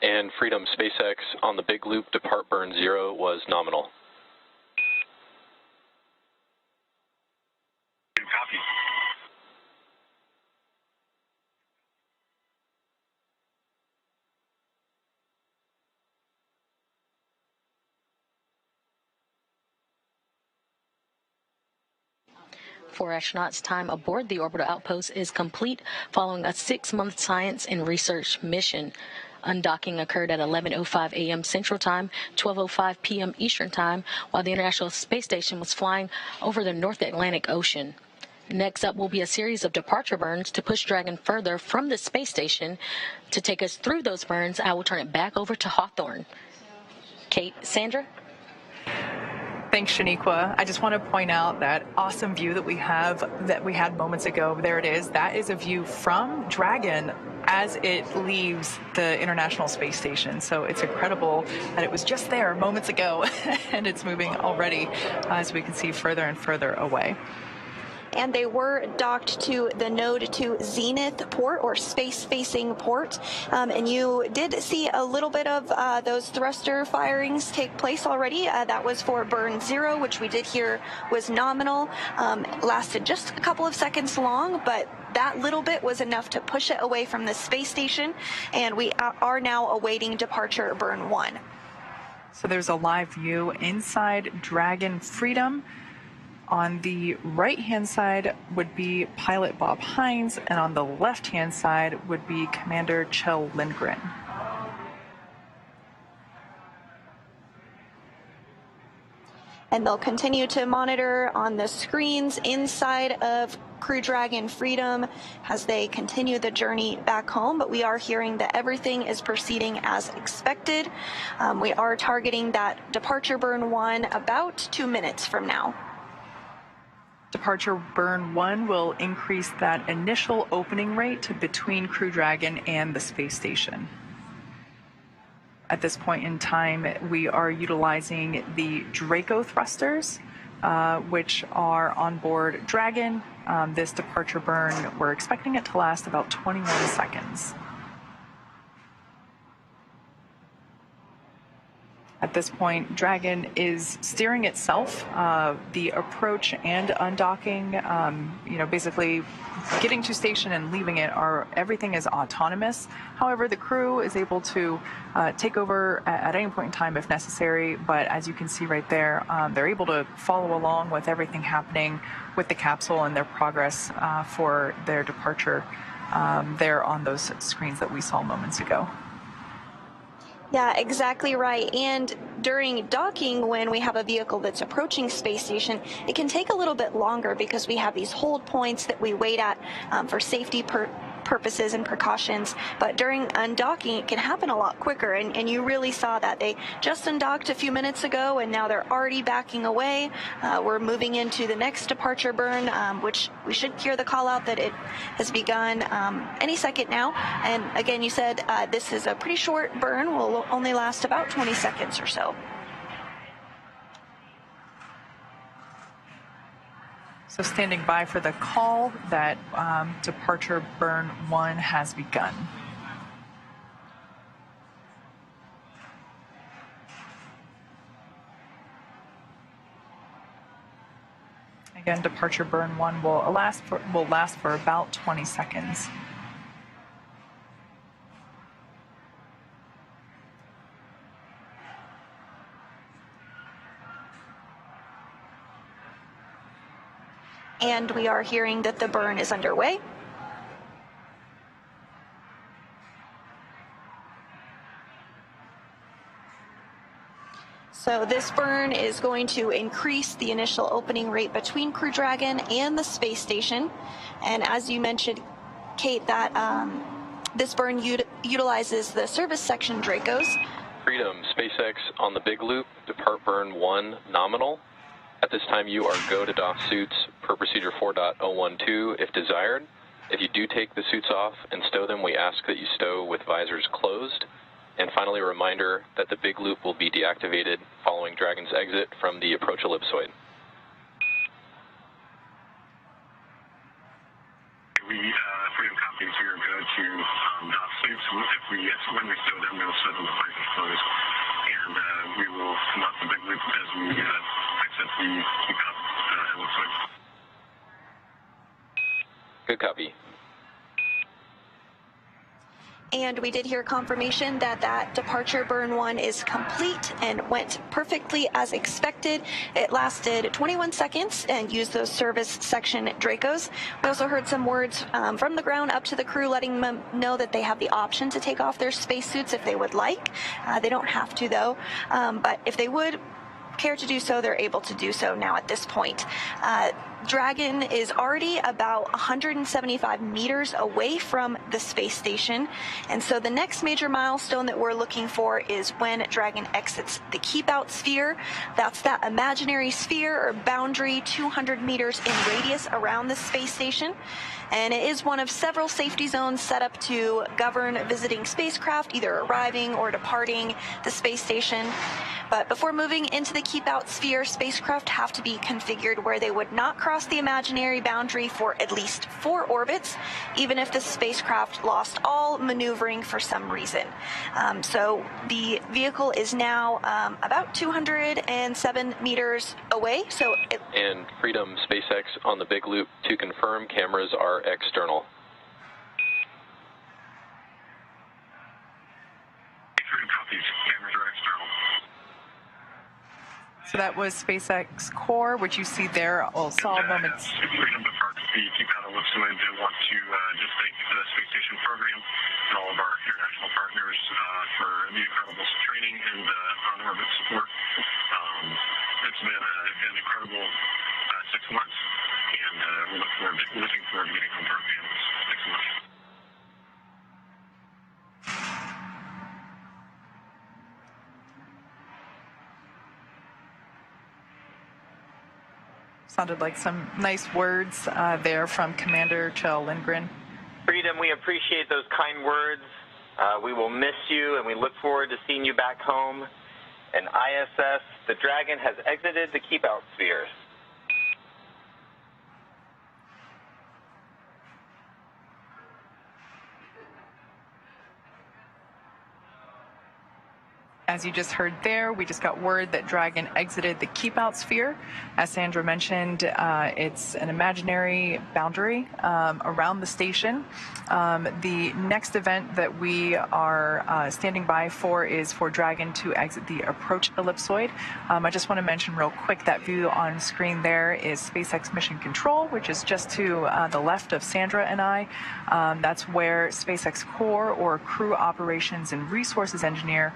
S6: And Freedom, SpaceX on the big loop, depart burn 0 was nominal.
S1: Copy.
S5: For astronauts, time aboard the orbital outpost is complete following a 6-month science and research mission. Undocking occurred at 11:05 a.m. Central Time, 12:05 p.m. Eastern Time, while the International Space Station was flying over the North Atlantic Ocean. Next up will be a series of departure burns to push Dragon further from the space station. To take us through those burns, I will turn it back over to Hawthorne. Kate, Sandra?
S9: Thanks, Shaniqua. I just want to point out that awesome view that we had moments ago. There it is. That is a view from Dragon as it leaves the International Space Station. So it's incredible that it was just there moments ago and it's moving already as we can see further and further away.
S10: And they were docked to the Node 2 Zenith port, or space-facing port. And you did see a little bit of those thruster firings take place already. That was for burn 0, which we did hear was nominal. Lasted just a couple of seconds long, but that little bit was enough to push it away from the space station. And we are now awaiting departure burn 1.
S9: So there's a live view inside Dragon Freedom. On the right-hand side would be pilot Bob Hines, and on the left-hand side would be Commander Kjell Lindgren.
S10: And they'll continue to monitor on the screens inside of Crew Dragon Freedom as they continue the journey back home. But we are hearing that everything is proceeding as expected. We are targeting that departure burn 1 about 2 minutes from now.
S9: Departure burn 1 will increase that initial opening rate to between Crew Dragon and the space station. At this point in time, we are utilizing the Draco thrusters, which are on board Dragon. This departure burn, we're expecting it to last about 21 seconds. At this point, Dragon is steering itself. The approach and undocking, basically getting to station and leaving it, everything is autonomous. However, the crew is able to take over at any point in time if necessary. But as you can see right there, they're able to follow along with everything happening with the capsule and their progress for their departure there on those screens that we saw moments ago.
S10: Yeah, exactly right. And during docking, when we have a vehicle that's approaching space station, it can take a little bit longer because we have these hold points that we wait at for safety purposes and precautions, but during undocking, it can happen a lot quicker, and you really saw that. They just undocked a few minutes ago, and now they're already backing away. We're moving into the next departure burn, which we should hear the call out that it has begun any second now. And again, you said this is a pretty short burn, will only last about 20 seconds or so.
S9: So standing by for the call that departure burn 1 has begun. Again, departure burn 1 will last for about 20 seconds.
S10: And we are hearing that the burn is underway. So this burn is going to increase the initial opening rate between Crew Dragon and the space station. And as you mentioned, Kate, that this burn utilizes the service section Dracos.
S6: Freedom, SpaceX on the big loop, depart burn 1 nominal. At this time, you are go to dock suits per procedure 4.012 if desired. If you do take the suits off and stow them, we ask that you stow with visors closed. And finally, a reminder that the big loop will be deactivated following Dragon's exit from the approach ellipsoid.
S1: Freedom copies, we are good to dock suits. When we stow them, we'll stow them with visors closed. And we will come off the big loop as we exit the ellipsoid.
S6: Good copy.
S10: And we did hear confirmation that that departure burn 1 is complete and went perfectly as expected. It lasted 21 seconds and used those service section Dracos. We also heard some words from the ground up to the crew letting them know that they have the option to take off their spacesuits if they would like. They don't have to though, but if they would care to do so, they're able to do so now at this point. Dragon is already about 175 meters away from the space station, and so the next major milestone that we're looking for is when Dragon exits the keep out sphere. That's that imaginary sphere or boundary 200 meters in radius around the space station, and it is one of several safety zones set up to govern visiting spacecraft either arriving or departing the space station. But before moving into the keep out sphere, spacecraft have to be configured where they would not cross the imaginary boundary for at least 4 orbits, even if the spacecraft lost all maneuvering for some reason. So the vehicle is now about 207 meters away.
S6: And Freedom, SpaceX on the big loop to confirm cameras are external.
S1: Freedom copies, cameras are external.
S9: So that was SpaceX core, which you see there. Saw moments.
S1: Freedom departs the keep out ellipsoid. They want to just thank the space station program and all of our international partners for the incredible training and on-orbit support. It's been an incredible 6 months, and we're looking forward to getting home to our families. Thanks so much.
S9: Sounded like some nice words there from Commander Kjell Lindgren.
S3: Freedom, we appreciate those kind words. We will miss you, and we look forward to seeing you back home. And ISS, the Dragon has exited the keep-out sphere.
S9: As you just heard there, we just got word that Dragon exited the keep-out sphere. As Sandra mentioned, it's an imaginary boundary around the station. The next event that we are standing by for is for Dragon to exit the approach ellipsoid. I just want to mention real quick that view on screen there is SpaceX Mission Control, which is just to the left of Sandra and I. That's where SpaceX Core or Crew Operations and Resources Engineer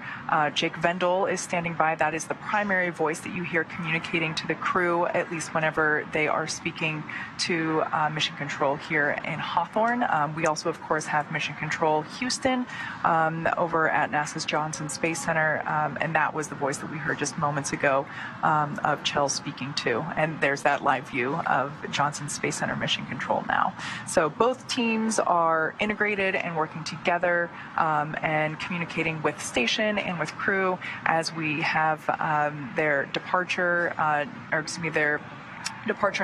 S9: Jake Vendel is standing by. That is the primary voice that you hear communicating to the crew, at least whenever they are speaking to Mission Control here in Hawthorne. We also, of course, have Mission Control Houston over at NASA's Johnson Space Center, and that was the voice that we heard just moments ago of Kjell speaking to. And there's that live view of Johnson Space Center Mission Control now. So both teams are integrated and working together and communicating with station and with crew as we have their departure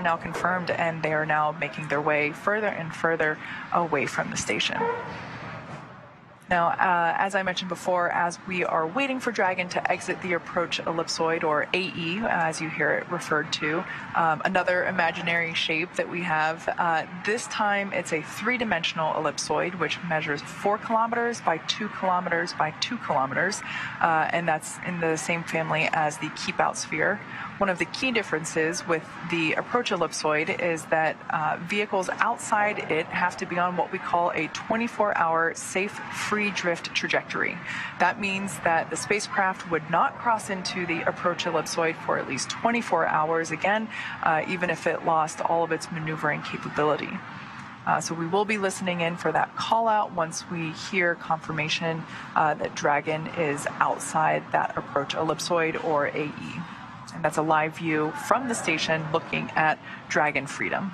S9: now confirmed, and they are now making their way further and further away from the station. Now, as I mentioned before, as we are waiting for Dragon to exit the approach ellipsoid, or AE, as you hear it referred to, another imaginary shape that we have, this time it's a three-dimensional ellipsoid, which measures 4 kilometers by 2 kilometers by 2 kilometers, and that's in the same family as the keep-out sphere. One of the key differences with the approach ellipsoid is that vehicles outside it have to be on what we call a 24-hour safe free drift trajectory. That means that the spacecraft would not cross into the approach ellipsoid for at least 24 hours again, even if it lost all of its maneuvering capability. So we will be listening in for that call out once we hear confirmation that Dragon is outside that approach ellipsoid, or AE. And that's a live view from the station looking at Dragon Freedom.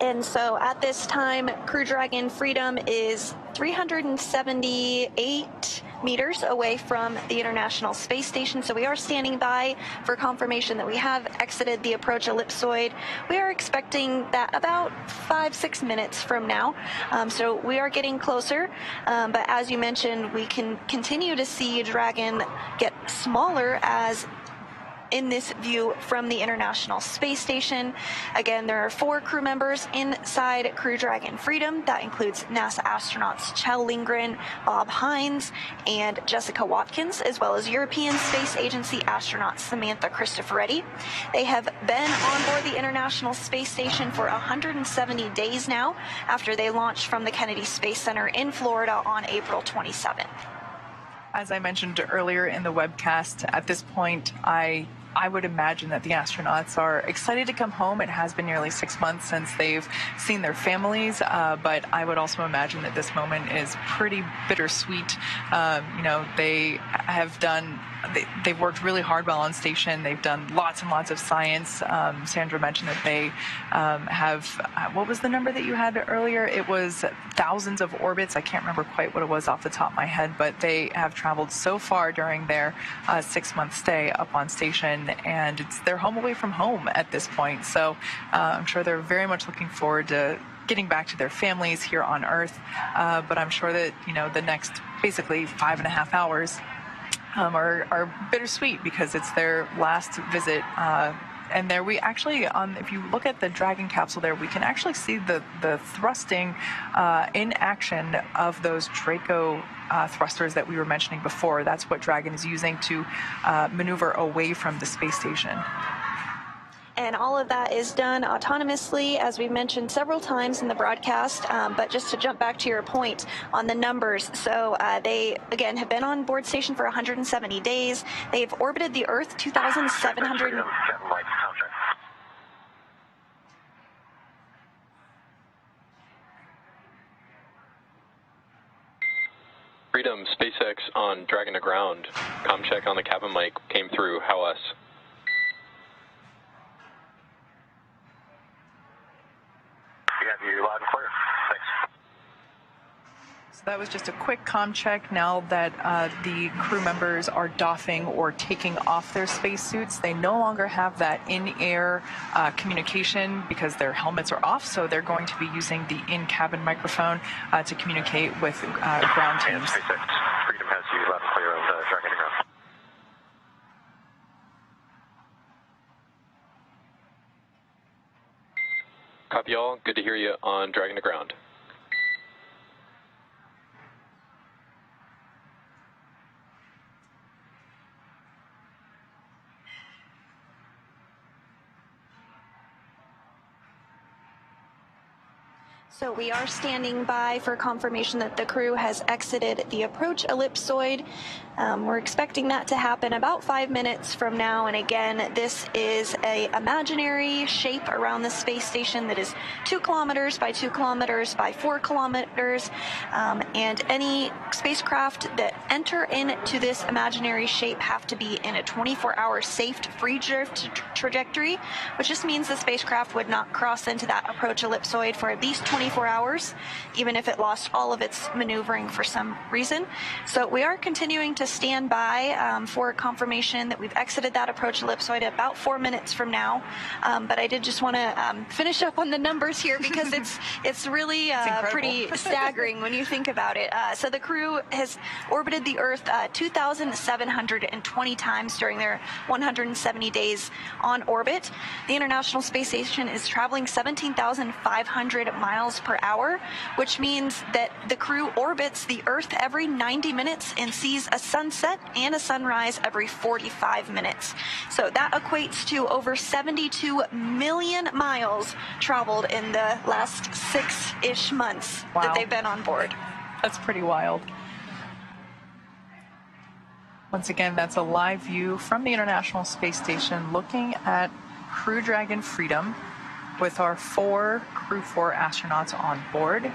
S10: And so at this time, Crew Dragon Freedom is 378 meters away from the International Space Station. So we are standing by for confirmation that we have exited the approach ellipsoid. We are expecting that about 5-6 minutes from now. So we are getting closer. But as you mentioned, we can continue to see Dragon get smaller as in this view from the International Space Station. Again, there are 4 crew members inside Crew Dragon Freedom. That includes NASA astronauts Kjell Lindgren, Bob Hines, and Jessica Watkins, as well as European Space Agency astronaut Samantha Cristoforetti. They have been on board the International Space Station for 170 days now, after they launched from the Kennedy Space Center in Florida on April 27th.
S9: As I mentioned earlier in the webcast, at this point, I would imagine that the astronauts are excited to come home. It has been nearly 6 months since they've seen their families, but I would also imagine that this moment is pretty bittersweet. They have done they've worked really hard while on station. They've done lots and lots of science. Sandra mentioned that they have, what was the number that you had earlier? It was thousands of orbits. I can't remember quite what it was off the top of my head, but they have traveled so far during their 6-month stay up on station, and it's their home away from home at this point. So I'm sure they're very much looking forward to getting back to their families here on Earth. But I'm sure that, the next basically 5.5 hours are bittersweet because it's their last visit. And there we actually, if you look at the Dragon capsule there, we can actually see the thrusting in action of those Draco thrusters that we were mentioning before. That's what Dragon is using to maneuver away from the space station.
S10: And all of that is done autonomously, as we've mentioned several times in the broadcast. But just to jump back to your point on the numbers, so they, again, have been on board station for 170 days. They've orbited the Earth 2,700...
S6: Freedom, SpaceX on Dragon to ground. Comm check on the cabin mic came through. How us?
S1: You loud and clear. Thanks.
S9: So that was just a quick comm check. Now that the crew members are doffing or taking off their spacesuits, they no longer have that in-air communication because their helmets are off, so they're going to be using the in-cabin microphone to communicate with ground teams.
S1: And SpaceX Freedom has you loud and clear on the Dragon to ground.
S6: Copy all. Good to hear you on Dragon to ground.
S10: So we are standing by for confirmation that the crew has exited the approach ellipsoid. We're expecting that to happen about 5 minutes from now. And again, this is an imaginary shape around the space station that is 2 kilometers by 2 kilometers by 4 kilometers. And any spacecraft that enter into this imaginary shape have to be in a 24-hour safe free drift trajectory, which just means the spacecraft would not cross into that approach ellipsoid for at least 24 hours, even if it lost all of its maneuvering for some reason. So we are continuing to stand by for confirmation that we've exited that approach ellipsoid about 4 minutes from now. But I did just want to finish up on the numbers here because it's really pretty staggering when you think about it. So the crew has orbited the Earth 2,720 times during their 170 days on orbit. The International Space Station is traveling 17,500 miles per hour, which means that the crew orbits the Earth every 90 minutes and sees a sunset and a sunrise every 45 minutes. So that equates to over 72 million miles traveled in the last 6-ish months that they've been on board.
S9: That's pretty wild. Once again, that's a live view from the International Space Station looking at Crew Dragon Freedom with our Crew 4 astronauts on board.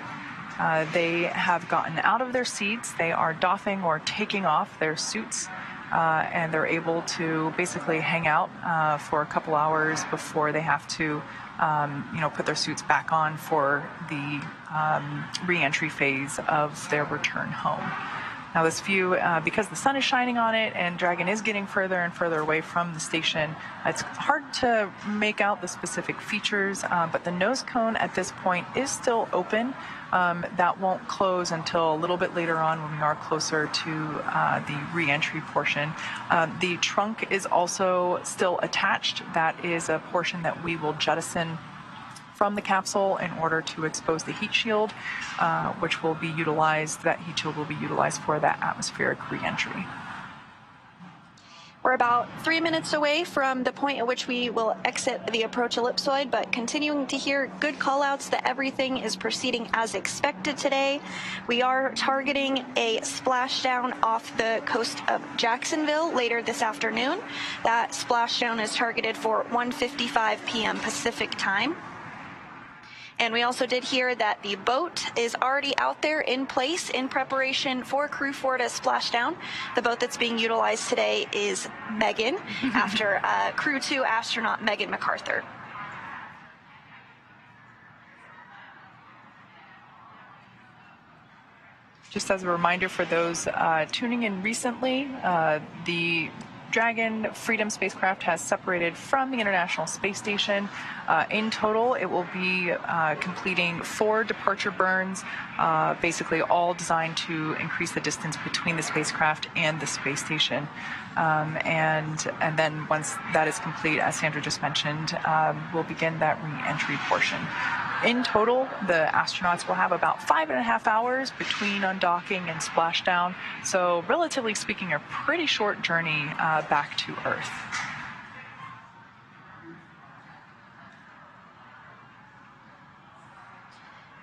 S9: They have gotten out of their seats. They are doffing or taking off their suits, and they're able to basically hang out for a couple hours before they have to put their suits back on for the re-entry phase of their return home. Now this view, because the sun is shining on it and Dragon is getting further and further away from the station, it's hard to make out the specific features, but the nose cone at this point is still open. That won't close until a little bit later on when we are closer to the re-entry portion. The trunk is also still attached. That is a portion that we will jettison from the capsule in order to expose the heat shield, which will be utilized, that heat shield will be utilized for that atmospheric re-entry.
S10: We're about 3 minutes away from the point at which we will exit the approach ellipsoid, but continuing to hear good call-outs that everything is proceeding as expected today. We are targeting a splashdown off the coast of Jacksonville later this afternoon. That splashdown is targeted for 1:55 p.m. Pacific time. And we also did hear that the boat is already out there in place in preparation for Crew 4 to splash down. The boat that's being utilized today is Megan, after Crew 2 astronaut Megan MacArthur.
S9: Just as a reminder for those tuning in recently, the Dragon Freedom spacecraft has separated from the International Space Station. In total, it will be completing 4 departure burns, basically all designed to increase the distance between the spacecraft and the space station. And then once that is complete, as Sandra just mentioned, we'll begin that re-entry portion. In total, the astronauts will have about 5.5 hours between undocking and splashdown. So relatively speaking, a pretty short journey back to Earth.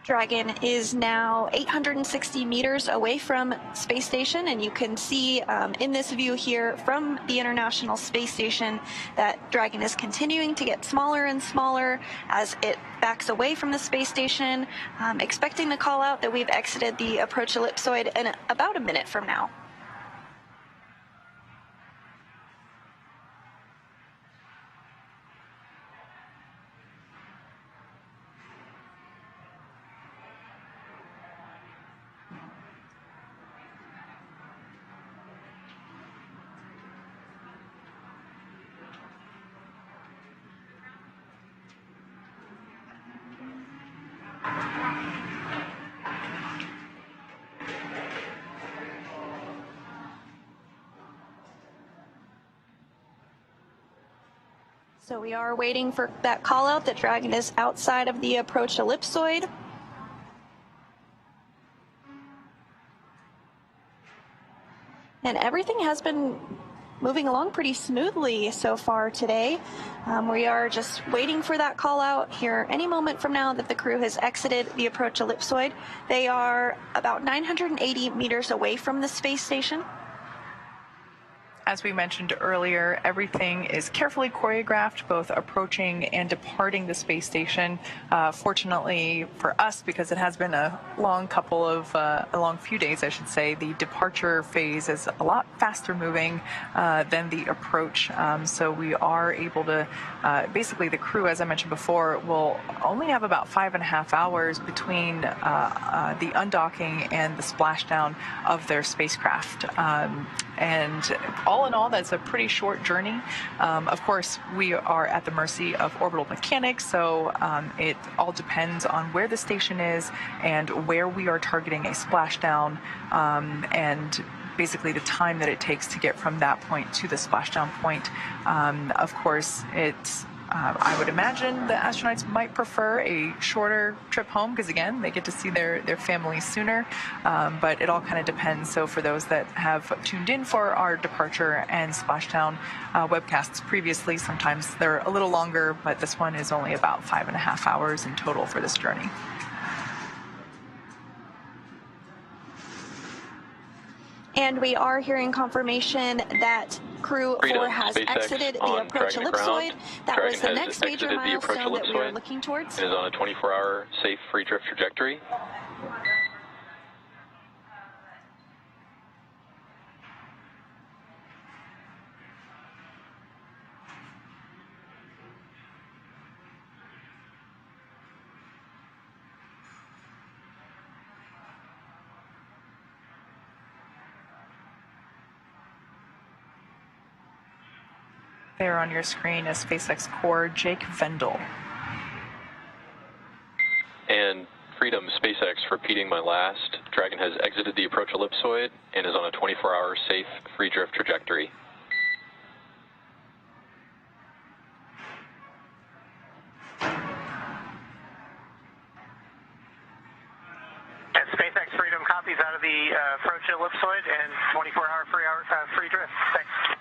S10: Dragon is now 860 meters away from space station, and you can see in this view here from the International Space Station that Dragon is continuing to get smaller and smaller as it backs away from the space station, expecting the call out that we've exited the approach ellipsoid in about a minute from now. So we are waiting for that call out that Dragon is outside of the approach ellipsoid. And everything has been moving along pretty smoothly so far today. We are just waiting for that call out here any moment from now that the crew has exited the approach ellipsoid. They are about 980 meters away from the space station.
S9: As we mentioned earlier, everything is carefully choreographed, both approaching and departing the space station. Fortunately for us, because it has been a long few days, I should say, the departure phase is a lot faster moving than the approach. So we are able to, basically the crew, as I mentioned before, will only have about 5.5 hours between the undocking and the splashdown of their spacecraft. And all in all, that's a pretty short journey. Of course, we are at the mercy of orbital mechanics, so it all depends on where the station is and where we are targeting a splashdown, and basically the time that it takes to get from that point to the splashdown point. Of course, I would imagine the astronauts might prefer a shorter trip home because, again, they get to see their families sooner, but it all kind of depends. So for those that have tuned in for our departure and splashdown webcasts previously, sometimes they're a little longer, but this one is only about 5.5 hours in total for this journey.
S10: And we are hearing confirmation that Crew 4 has exited the approach ellipsoid. That was the next major milestone that we were looking towards.
S6: It is on a 24-hour safe free drift trajectory.
S9: There on your screen is SpaceX core Jake Vendel.
S6: And Freedom SpaceX, repeating my last, Dragon has exited the approach ellipsoid and is on a 24-hour safe free drift trajectory.
S12: And SpaceX Freedom copies out of the approach ellipsoid and 24-hour free drift. Thanks.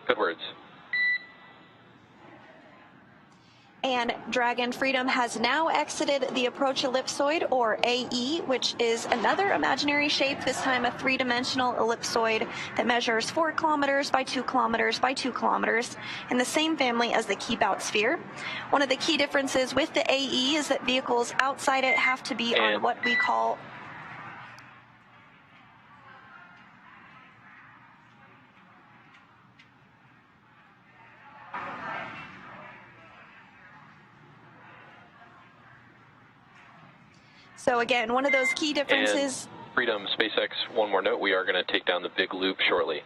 S6: Good words.
S10: And Dragon Freedom has now exited the approach ellipsoid, or AE, which is another imaginary shape, this time a three-dimensional ellipsoid that measures 4 kilometers by 2 kilometers by 2 kilometers, in the same family as the keep-out sphere. One of the key differences with the AE is that vehicles outside it have to be on what we call So again, one of those key differences.
S6: And Freedom SpaceX, one more note, we are going to take down the big loop shortly.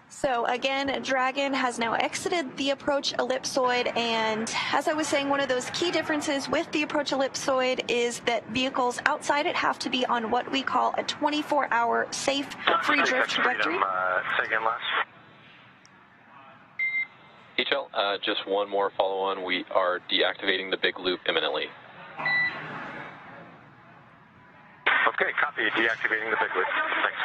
S10: So again, Dragon has now exited the approach ellipsoid, and as I was saying, one of those key differences with the approach ellipsoid is that vehicles outside it have to be on what we call a 24-hour safe free drift trajectory.
S12: Say again, Les.
S6: Kjell, just one more follow-on. We are deactivating the big loop imminently.
S12: Okay, copy. Deactivating the big loop. Thanks.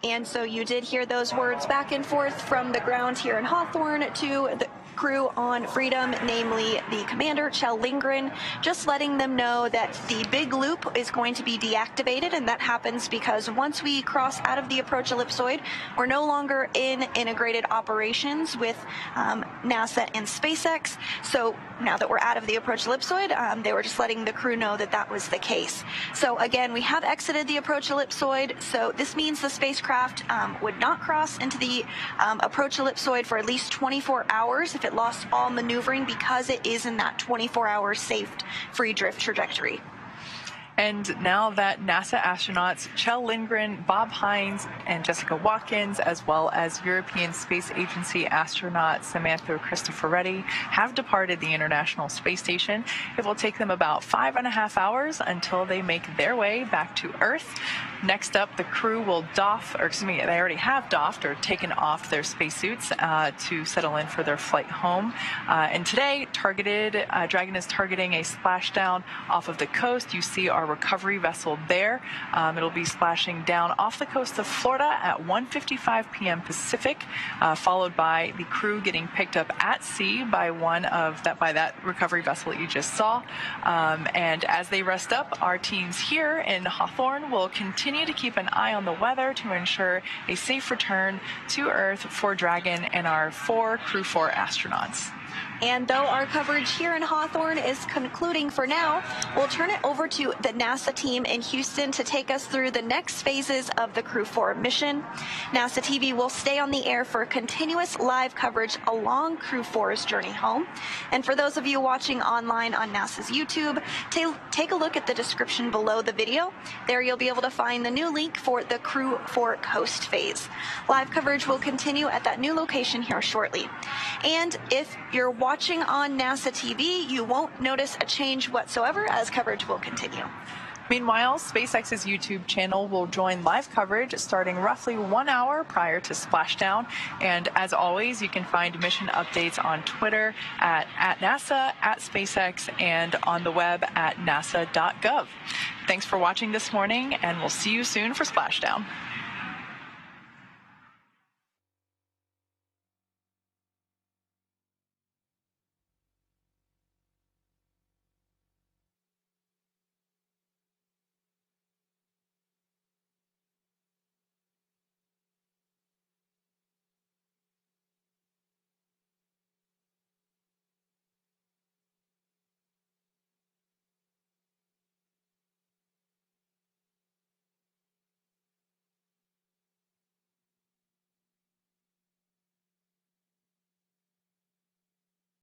S10: And so you did hear those words back and forth from the ground here in Hawthorne to the crew on Freedom, namely the commander, Kjell Lindgren, just letting them know that the big loop is going to be deactivated, and that happens because once we cross out of the approach ellipsoid, we're no longer in integrated operations with NASA and SpaceX. So now that we're out of the approach ellipsoid, they were just letting the crew know that that was the case. So again, we have exited the approach ellipsoid, so this means the spacecraft would not cross into the approach ellipsoid for at least 24 hours if it lost all maneuvering, because it is in that 24-hour safe free drift trajectory.
S9: And now that NASA astronauts Kjell Lindgren, Bob Hines, and Jessica Watkins, as well as European Space Agency astronaut Samantha Cristoforetti, have departed the International Space Station, it will take them about 5.5 hours until they make their way back to Earth. Next up, the crew will doff, or excuse me, they already have doffed or taken off their spacesuits to settle in for their flight home. And today, Dragon is targeting a splashdown off of the coast. You see our recovery vessel there. It'll be splashing down off the coast of Florida at 1:55 p.m. Pacific, followed by the crew getting picked up at sea by that recovery vessel that you just saw. And as they rest up, our teams here in Hawthorne will continue to keep an eye on the weather to ensure a safe return to Earth for Dragon and our Crew 4 astronauts.
S10: And though our coverage here in Hawthorne is concluding for now, we'll turn it over to the NASA team in Houston to take us through the next phases of the Crew 4 mission. NASA TV will stay on the air for continuous live coverage along Crew 4's journey home. And for those of you watching online on NASA's YouTube, take a look at the description below the video. There you'll be able to find the new link for the Crew 4 coast phase. Live coverage will continue at that new location here shortly. And if you're watching on NASA TV, you won't notice a change whatsoever as coverage will continue.
S9: Meanwhile, SpaceX's YouTube channel will join live coverage starting roughly 1 hour prior to splashdown. And as always, you can find mission updates on Twitter at NASA, at SpaceX, and on the web at nasa.gov. Thanks for watching this morning, and we'll see you soon for Splashdown.